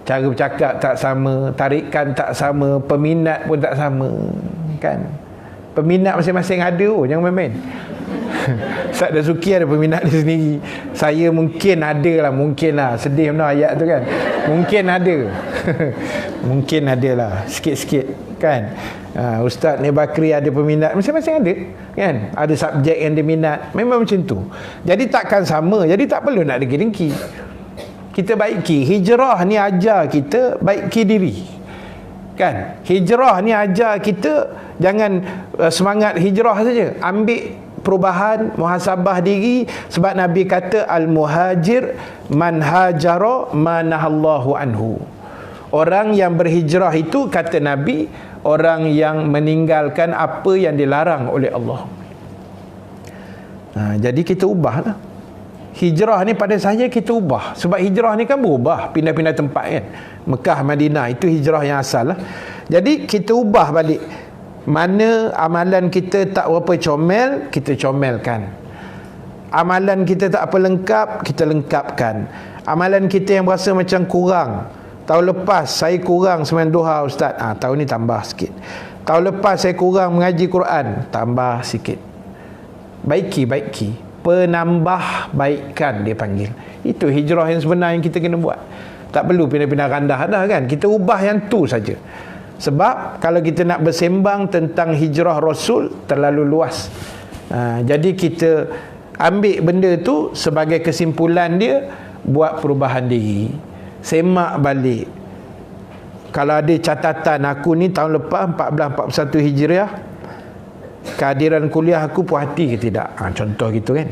Cara bercakap tak sama, tarikan tak sama, peminat pun tak sama kan. Peminat masing-masing ada, jangan main-main. Ustaz Dazuki ada peminat dia sendiri. Saya mungkin ada lah, sedih benar ayat tu kan. Mungkin ada. Mungkin ada lah, sikit-sikit kan. Ustaz Ni Bakri ada peminat, masing-masing ada kan. Ada subjek yang dia minat, memang macam tu. Jadi takkan sama, jadi tak perlu nak dengki-dengki. Kita baiki. Hijrah ni ajar kita baiki diri kan. Hijrah ni ajar kita jangan semangat hijrah saja, ambil perubahan, muhasabah diri. Sebab Nabi kata al-muhajir man hajara manahallahu anhu. Orang yang berhijrah itu, kata Nabi, orang yang meninggalkan apa yang dilarang oleh Allah. Jadi kita ubahlah. Hijrah ni pada saya kita ubah. Sebab hijrah ni kan berubah, pindah-pindah tempat kan. Mekah, Madinah, itu hijrah yang asal lah. Jadi kita ubah balik. Mana amalan kita tak berapa comel, kita comelkan. Amalan kita tak apa lengkap, kita lengkapkan. Amalan kita yang berasa macam kurang, tahun lepas saya kurang sembahyang duha ustaz, tahun ni tambah sikit. Tahun lepas saya kurang mengaji Quran, tambah sikit. Baiki. Penambah baikkan dia panggil. Itu hijrah yang sebenar yang kita kena buat. Tak perlu pindah-pindah randah dah kan. Kita ubah yang tu saja. Sebab kalau kita nak bersembang tentang hijrah Rasul terlalu luas. Jadi kita ambil benda tu sebagai kesimpulan dia, buat perubahan diri. Semak balik. Kalau ada catatan aku ni tahun lepas 1441 Hijriah, kehadiran kuliah aku puas hati ke tidak? Contoh gitu kan.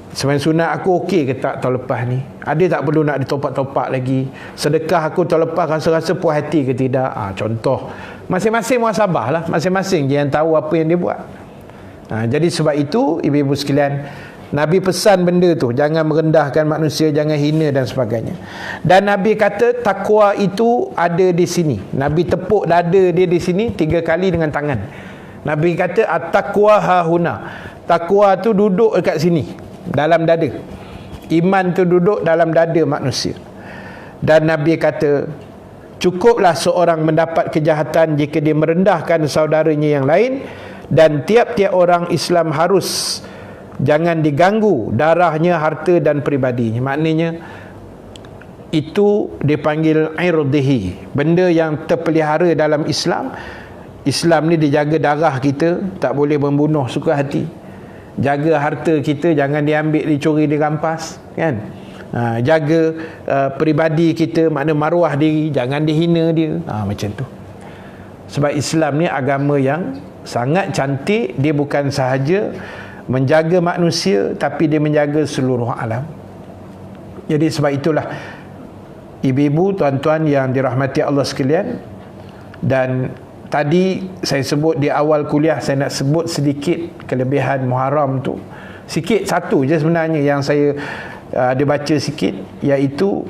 Sembahyang sunat aku okey ke tak tahun lepas ni? Ada tak perlu nak ditopak-topak lagi? Sedekah aku tahun lepas rasa-rasa puas hati ke tidak? Contoh. Masing-masing muhasabah lah. Masing-masing dia yang tahu apa yang dia buat. Jadi sebab itu ibu-ibu sekalian, Nabi pesan benda tu, jangan merendahkan manusia, jangan hina dan sebagainya. Dan Nabi kata takwa itu ada di sini. Nabi tepuk dada dia di sini 3 kali dengan tangan. Nabi kata at-taqwa hahuna. Takwa tu duduk dekat sini, dalam dada. Iman tu duduk dalam dada manusia. Dan Nabi kata cukuplah seorang mendapat kejahatan jika dia merendahkan saudaranya yang lain, dan tiap-tiap orang Islam harus jangan diganggu darahnya, harta dan peribadinya. Maknanya itu dipanggil irdihi, benda yang terpelihara dalam Islam. Islam ni dijaga darah kita, tak boleh membunuh suka hati. Jaga harta kita, jangan diambil, dicuri, dirampas, kan? Jaga peribadi kita, makna maruah diri, jangan dihina dia. Macam tu. Sebab Islam ni agama yang sangat cantik. Dia bukan sahaja menjaga manusia, tapi dia menjaga seluruh alam. Jadi sebab itulah ibu-ibu, tuan-tuan yang dirahmati Allah sekalian, dan tadi saya sebut di awal kuliah, saya nak sebut sedikit kelebihan Muharram tu. Sikit, satu je sebenarnya yang saya ada baca sikit, iaitu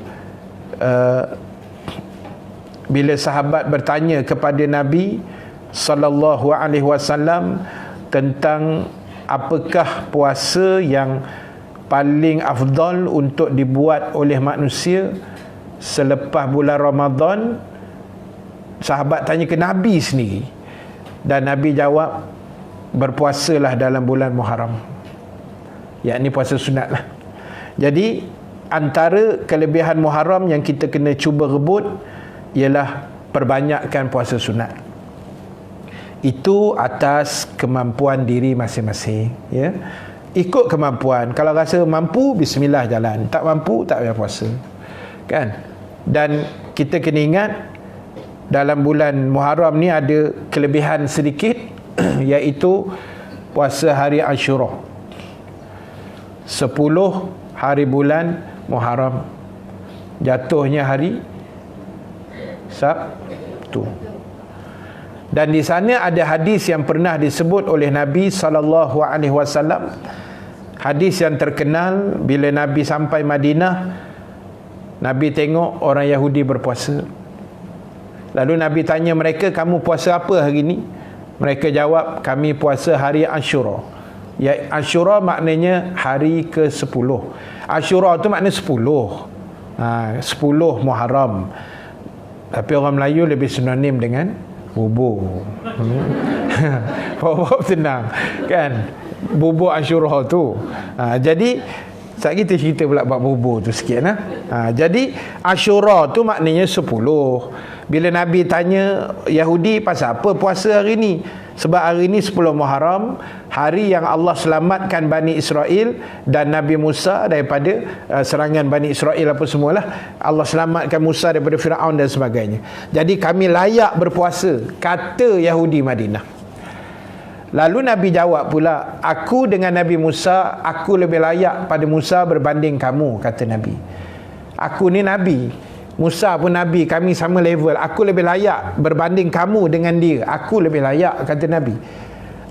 bila sahabat bertanya kepada Nabi sallallahu alaihi wasallam tentang apakah puasa yang paling afdal untuk dibuat oleh manusia selepas bulan Ramadan, sahabat tanya ke Nabi sendiri, dan Nabi jawab, berpuasalah dalam bulan Muharram, yakni puasa sunat lah. Jadi antara kelebihan Muharram yang kita kena cuba rebut ialah perbanyakkan puasa sunat. Itu atas kemampuan diri masing-masing, ya. Ikut kemampuan. Kalau rasa mampu, bismillah jalan. Tak mampu, tak payah puasa, kan? Dan kita kena ingat dalam bulan Muharram ni ada kelebihan sedikit iaitu puasa hari Ashura, 10 hari bulan Muharram, jatuhnya hari Sabtu. Dan di sana ada hadis yang pernah disebut oleh Nabi sallallahu alaihi wasallam. Hadis yang terkenal, bila Nabi sampai Madinah, Nabi tengok orang Yahudi berpuasa. Lalu Nabi tanya mereka, kamu puasa apa hari ini? Mereka jawab, kami puasa hari Ashura. Ya, Ashura maknanya hari ke-10. Ashura tu maknanya 10. 10 Muharram. Tapi orang Melayu lebih sinonim dengan bubur. Bubur senang, kan? Bubur Ashura tu. Jadi saat kita cerita pula bab bubur tu sikit lah. Jadi Ashura tu maknanya 10. Bila Nabi tanya Yahudi, pasal apa puasa hari ni? Sebab hari ni 10 Muharram, hari yang Allah selamatkan Bani Israel dan Nabi Musa daripada serangan Bani Israel apa semualah. Allah selamatkan Musa daripada Firaun dan sebagainya. Jadi kami layak berpuasa, kata Yahudi Madinah. Lalu Nabi jawab pula, aku dengan Nabi Musa, aku lebih layak pada Musa berbanding kamu, kata Nabi. Aku ni Nabi, Musa pun Nabi, kami sama level. Aku lebih layak berbanding kamu dengan dia. Aku lebih layak, kata Nabi.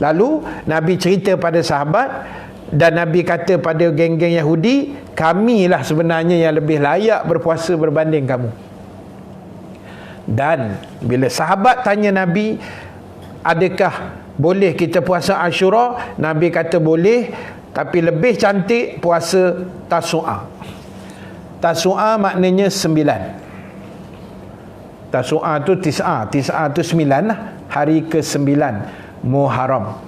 Lalu Nabi cerita pada sahabat, dan Nabi kata pada geng-geng Yahudi, kamilah sebenarnya yang lebih layak berpuasa berbanding kamu. Dan bila sahabat tanya Nabi, adakah boleh kita puasa Ashura? Nabi kata boleh, tapi lebih cantik puasa Tasu'a. Tasu'a maknanya 9. Tasu'a tu tis'ah. Tis'ah tu 9 lah. Hari ke-9 Muharram.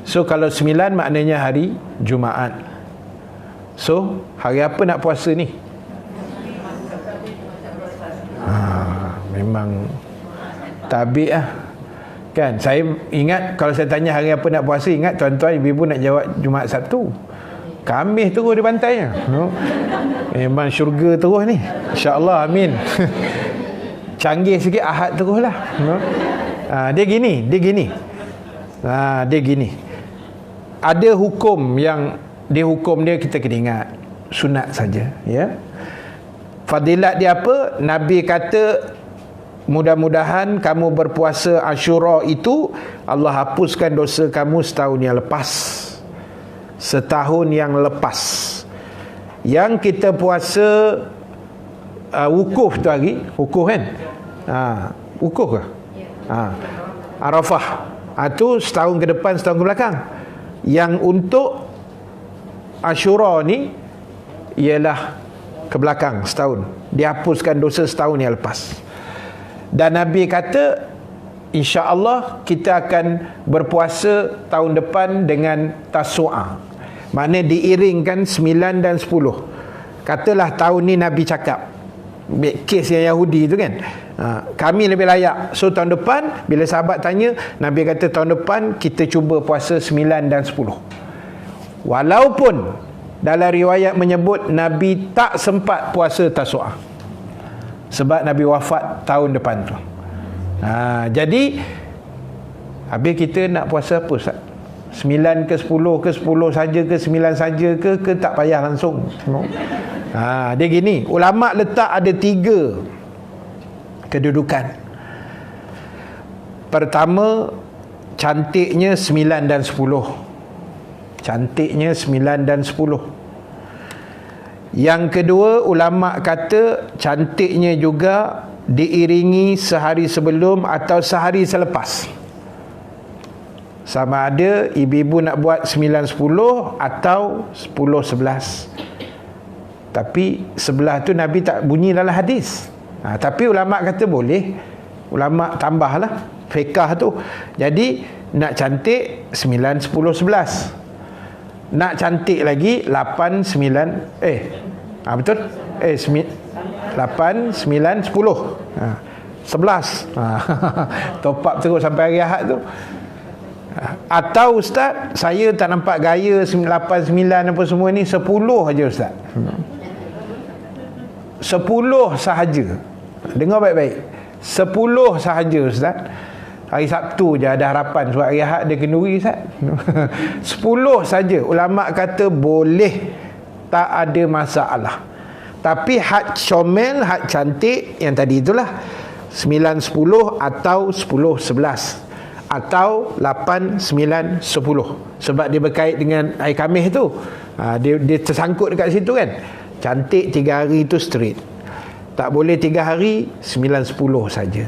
So kalau 9 maknanya hari Jumaat. So hari apa nak puasa ni? Memang tabik lah, kan? Saya ingat kalau saya tanya hari apa nak puasa, ingat tuan-tuan ibu-ibu nak jawab Jumaat Sabtu. Khamis terus di pantainya, no? Memang syurga terus ni, insya-Allah, amin. Canggih sikit Ahad terus lah, no? Dia gini. Ada hukum yang dihukum dia, kita kena ingat sunat saja, ya. Fadilat dia apa? Nabi kata, mudah-mudahan kamu berpuasa Ashura itu Allah hapuskan dosa kamu setahun yang lepas. setahun yang lepas. Yang kita puasa wukuf tu hari, wukuf kan? Wukuf ke? Arafah. Itu setahun ke depan, setahun ke belakang. Yang untuk Ashura ni ialah ke belakang setahun. Dihapuskan dosa setahun yang lepas. Dan Nabi kata, insya-Allah kita akan berpuasa tahun depan dengan Tasu'a. Maknanya diiringkan 9 dan 10. Katalah tahun ni Nabi cakap, kes yang Yahudi tu kan, kami lebih layak. So tahun depan, bila sahabat tanya, Nabi kata tahun depan kita cuba puasa 9 dan 10. Walaupun dalam riwayat menyebut Nabi tak sempat puasa Tasu'a, sebab Nabi wafat tahun depan tu. Jadi habis kita nak puasa apa Ustaz? 9 ke 10 ke 10 saja ke 9 saja ke tak payah langsung. Dia gini, ulama letak ada 3 kedudukan. Pertama, cantiknya 9 dan 10. Cantiknya 9 dan 10. Yang kedua, ulama kata cantiknya juga diiringi sehari sebelum atau sehari selepas. Sama ada ibu-ibu nak buat 9-10 atau 10-11. Tapi 11 tu Nabi tak bunyi dalam hadis. Tapi ulama kata boleh. Ulama tambahlah fiqah tu. Jadi nak cantik 9, 10, 11. Nak cantik lagi 8, 9 betul? 8, 9, 10. 11. Top up terus sampai hari Ahad tu. Atau Ustaz, saya tak nampak gaya 8, 9 apa semua ni, 10 aja Ustaz. 10 sahaja. Dengar baik-baik. 10 sahaja Ustaz. Hari Sabtu je ada harapan, sebab hari Ahad dia kenduri Ustaz. 10 saja. Ulama kata boleh, tak ada masalah. Tapi had comel, had cantik yang tadi itulah 9, 10 atau 10, 11 atau 8, 9, 10. Sebab dia berkait dengan hari Khamis tu. Dia tersangkut dekat situ kan. Cantik 3 hari tu straight. Tak boleh 3 hari, 9, 10 saja.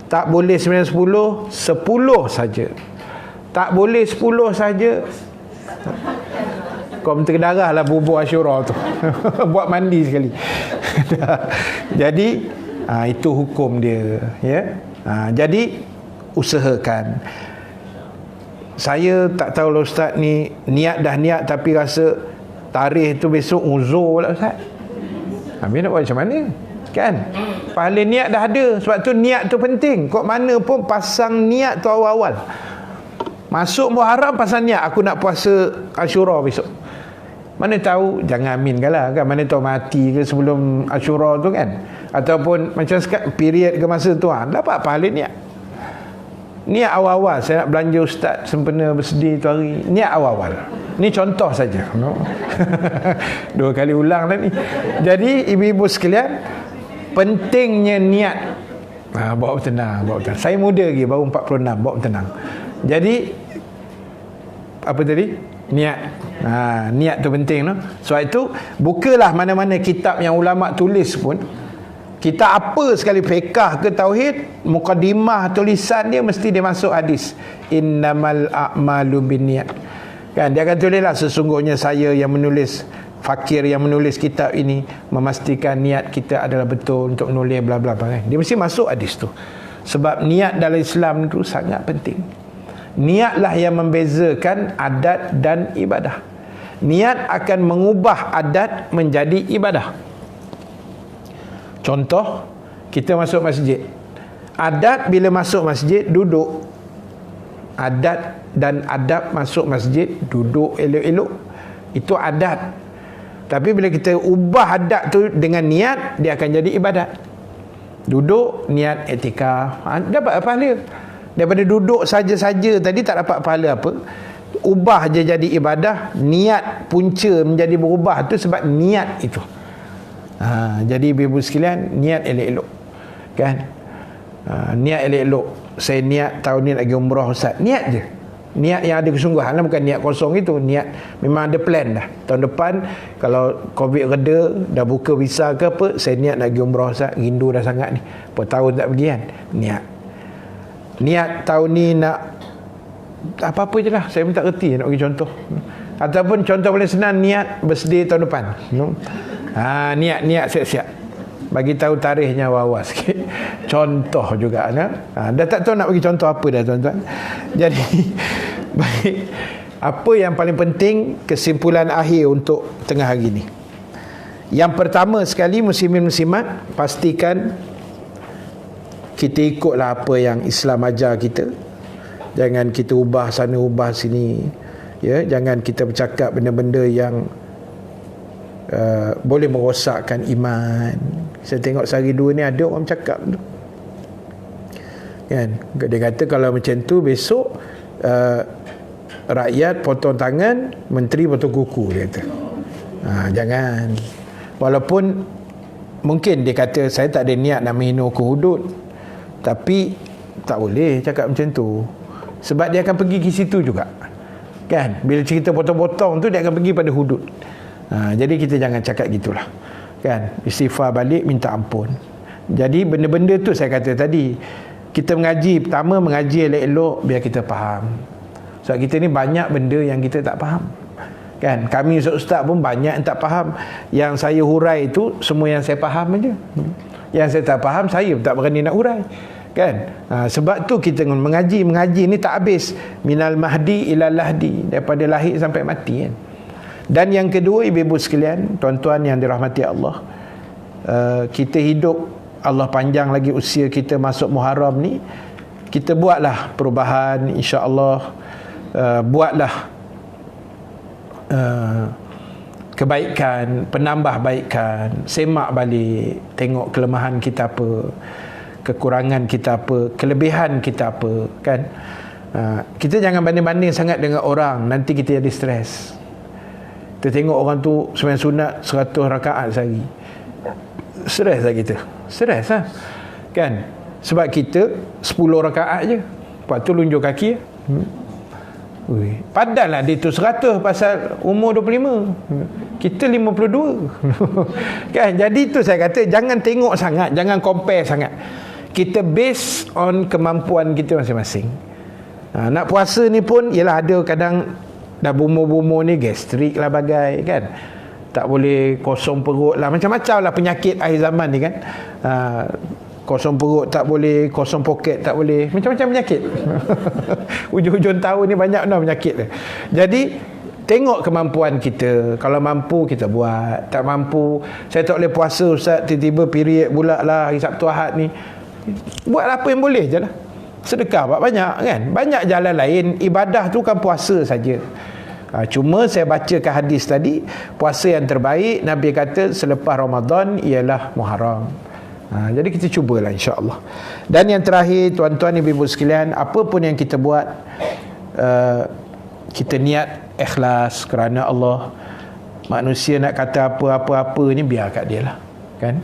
Tak boleh 9, 10, 10 saja. Tak boleh 10 saja. Kau terdarah lah bubur Ashura tu. Buat mandi sekali. Jadi itu hukum dia, ya. Jadi usahakan. Saya tak tahu lah Ustaz ni niat dah niat tapi rasa tarikh tu besok uzur pula Ustaz. Habis nak buat macam mana? Kan? Pahala niat dah ada. Sebab tu niat tu penting. Kok mana pun pasang niat tu awal-awal. Masuk Muharram pasang niat, aku nak puasa Ashura besok. Mana tahu, jangan aminkan lah kan. Mana tahu mati ke sebelum Ashura tu kan. Ataupun macam sekarang period ke masa tu dapat pahala niat. Niat awal-awal. Saya nak belanja Ustaz sempena bersedih tu hari. Niat awal-awal. Ni contoh saja. No? 2 kali ulang dah ni. Jadi ibu-ibu sekalian, pentingnya niat. Bawa tenang, bawa tenang. Saya muda lagi, baru 46, bawa tenang. Jadi apa tadi? Niat. Niat tu penting, no? Sebab itu bukalah mana-mana kitab yang ulama tulis pun. Kita apa sekali fiqah ke tauhid, muqaddimah tulisan dia mesti dia masuk hadis. Innamal a'malu binniyat. Kan dia akan tulislah, sesungguhnya saya yang menulis, fakir yang menulis kitab ini memastikan niat kita adalah betul untuk menulis bla bla bla. Dia mesti masuk hadis tu. Sebab niat dalam Islam itu sangat penting. Niatlah yang membezakan adat dan ibadah. Niat akan mengubah adat menjadi ibadah. Contoh, kita masuk masjid. Adat bila masuk masjid duduk. Adat dan adab masuk masjid duduk elok-elok. Itu adat. Tapi bila kita ubah adat tu dengan niat, dia akan jadi ibadat. Duduk, niat i'tikaf, dapat pahala. Daripada duduk saja-saja tadi tak dapat pahala apa. Ubah je jadi ibadah. Niat punca menjadi berubah tu sebab niat itu. Jadi ibu-ibu sekalian, niat elok-elok. Kan? Niat elok-elok. Saya niat tahun ni lagi umrah Ustaz. Niat je. niat yang ada kesungguhan lah, bukan niat kosong itu. Niat memang ada plan dah. Tahun depan kalau Covid reda, dah buka visa ke apa, saya niat nak pergi umrah Ustaz, rindu dah sangat ni. Berapa tahun tak pergi kan. Niat tahun ni nak apa-apa je lah, saya pun tak reti nak bagi contoh. Ataupun contoh paling senang, niat birthday tahun depan. Niat siap-siap, bagi tahu tarikhnya awal-awal sikit. Contoh juga dah tak tahu nak bagi contoh apa dah tuan-tuan. Jadi baik, apa yang paling penting, kesimpulan akhir untuk tengah hari ni. Yang pertama sekali, muslimin muslimat, pastikan kita ikutlah apa yang Islam ajar kita. Jangan kita ubah sana ubah sini, ya. Jangan kita bercakap benda-benda yang boleh merosakkan iman. Saya tengok sehari dua ni ada orang bercakap tu, kan. Dia kata kalau macam tu besok rakyat potong tangan, menteri potong kuku, dia kata. Jangan. Walaupun mungkin dia kata saya tak ada niat nak menghina hukum hudud, tapi tak boleh cakap macam tu, sebab dia akan pergi ke situ juga, kan. Bila cerita potong-potong tu, dia akan pergi pada hudud. Jadi kita jangan cakap gitulah, kan. Istighfar balik, minta ampun. Jadi benda-benda tu saya kata tadi, kita mengaji, pertama mengaji elok-elok biar kita faham. Sebab kita ni banyak benda yang kita tak faham, kan. Kami ustaz pun banyak yang tak faham. Yang saya hurai tu semua yang saya faham aja. Yang saya tak faham, saya tak berani nak hurai, kan. Sebab tu kita mengaji ni tak habis. Minal mahdi ilal lahdi, daripada lahir sampai mati, kan. Dan yang kedua, ibu-ibu sekalian, tuan-tuan yang dirahmati Allah, kita hidup, Allah panjang lagi usia kita masuk Muharram ni, kita buatlah perubahan, insya-Allah. Buatlah kebaikan, penambah baikan, semak balik, tengok kelemahan kita apa, kekurangan kita apa, kelebihan kita apa, kan. Kita jangan banding-banding sangat dengan orang, nanti kita jadi stres. Kita tengok orang tu sembahyang sunat 100 rakaat sehari, stres lah kita, stres lah, kan. Sebab kita 10 rakaat je, lepas tu lunjuk kaki. Padahal dia tu 100 pasal umur 25, kita 52. Kan. Jadi tu saya kata, jangan tengok sangat, jangan compare sangat. Kita based on kemampuan kita masing-masing. Nak puasa ni pun, ialah ada kadang dah bumur-bumur ni gastrik lah bagai, kan. Tak boleh kosong perut lah, macam-macam lah penyakit akhir zaman ni, kan. Kosong perut tak boleh, kosong poket tak boleh, macam-macam penyakit. Hujung-hujung tahun ni banyak dah penyakit dia. Jadi tengok kemampuan kita. Kalau mampu kita buat, tak mampu, saya tak boleh puasa ustaz, tiba-tiba period pula lah hari Sabtu Ahad ni, buatlah apa yang boleh je lah. Sedekah buat banyak, kan. Banyak jalan lain. Ibadah tu kan puasa saja. Cuma saya bacakan hadis tadi, puasa yang terbaik Nabi kata selepas Ramadan ialah Muharram. Jadi kita cubalah, insya-Allah. Dan yang terakhir, tuan-tuan ibu-ibu sekalian, apa pun yang kita buat, kita niat ikhlas kerana Allah. Manusia nak kata apa-apa ni biar kat dia lah, kan.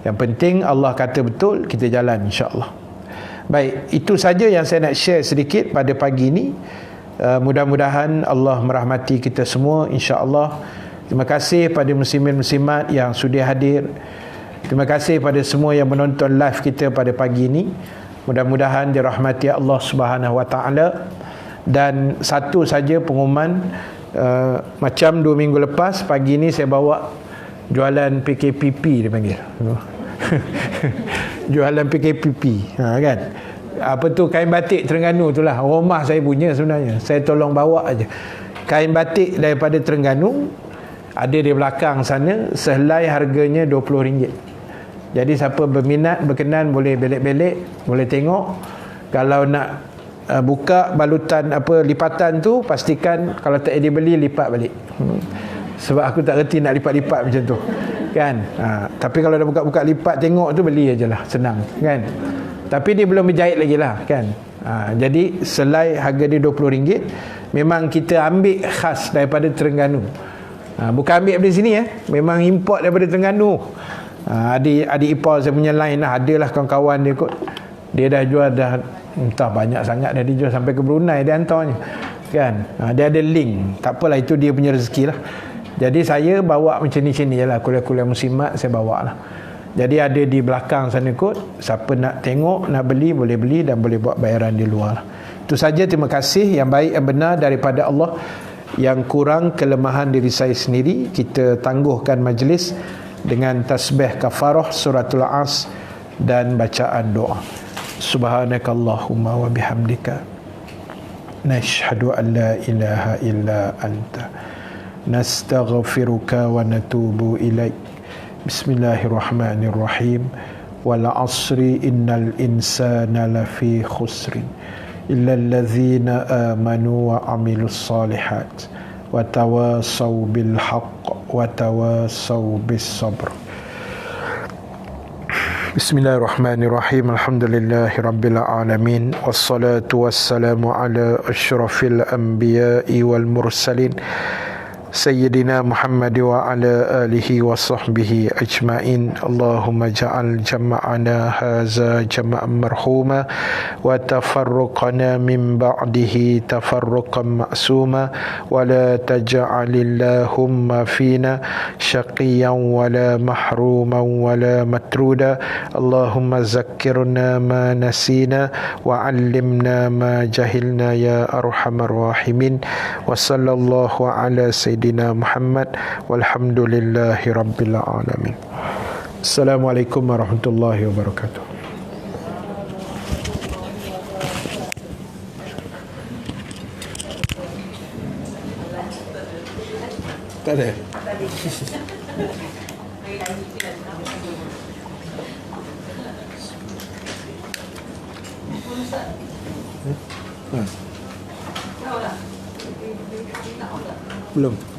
Yang penting Allah kata betul, kita jalan, insya-Allah. Baik, itu saja yang saya nak share sedikit pada pagi ini. Mudah-mudahan Allah merahmati kita semua, insya-Allah. Terima kasih pada muslimin muslimat yang sudah hadir. Terima kasih pada semua yang menonton live kita pada pagi ini. Mudah-mudahan dirahmati Allah Subhanahu Wa Taala. Dan satu saja pengumuman, macam 2 minggu lepas, pagi ni saya bawa jualan PKPP, dia panggil. Jualan PKPP, kan. Apa tu, kain batik Terengganu tu lah. Rumah saya punya sebenarnya, saya tolong bawa aja. Kain batik daripada Terengganu, ada di belakang sana, sehelai harganya RM20. Jadi siapa berminat, berkenan, boleh belek-belek, boleh tengok. Kalau nak buka balutan apa lipatan tu, pastikan kalau tak ada beli, lipat balik. Sebab aku tak reti nak lipat-lipat macam tu, kan. Tapi kalau dah buka-buka lipat, tengok tu, beli ajalah, senang, kan. Tapi dia belum berjahit lagi lah, kan. Jadi selai harga dia RM20. Memang kita ambil khas daripada Terengganu. Bukan ambil dari sini, memang import daripada Terengganu. Adik ipar saya punya line lah, adalah kawan-kawan dia kot. Dia dah jual dah entah banyak sangat dah, dia jual sampai ke Brunei dia hantarnya. kan. Dia ada link, tak apalah, itu dia punya rezeki lah. Jadi saya bawa macam ni je lah, kuliah-kuliah muslimat saya bawa lah. Jadi ada di belakang sana kot, siapa nak tengok, nak beli, boleh beli dan boleh buat bayaran di luar. Itu saja, terima kasih. Yang baik yang benar daripada Allah, yang kurang kelemahan diri saya sendiri. Kita tangguhkan majlis dengan tasbih kafarah suratul As dan bacaan doa. Subhanakallahumma wa bihamdika nashhadu an la ilaha illa anta nastaghfiruka wa natubu ilaik. Bismillahirrahmanirrahim. Wal 'asri innal insana lafi khusrin illa allazina amanu wa 'amilus solihat wa tawasaw bil haqq wa tawasaw bis sabr. Bismillahirrahmanirrahim. Alhamdulillahi rabbil alamin, wassalatu wassalamu ala asyrafil anbiya'i wal mursalin Sayyidina Muhammad wa ala alihi wa sahbihi ajma'in. Allahumma ja'al jama'ana haza jama'an marhuma wa tafarruqana min ba'dihi tafarruqan ma'suma wa la taj'alillahumma fina syaqiyan wa la mahruman wa la matruda. Allahumma zakkirna ma nasina wa 'allimna ma jahilna ya arhamar rahimin. Wa sallallahu ala sayyidina Muhammad walhamdulillahi rabbil alamin. Assalamualaikum warahmatullahi wabarakatuh. Tak ada. Belum.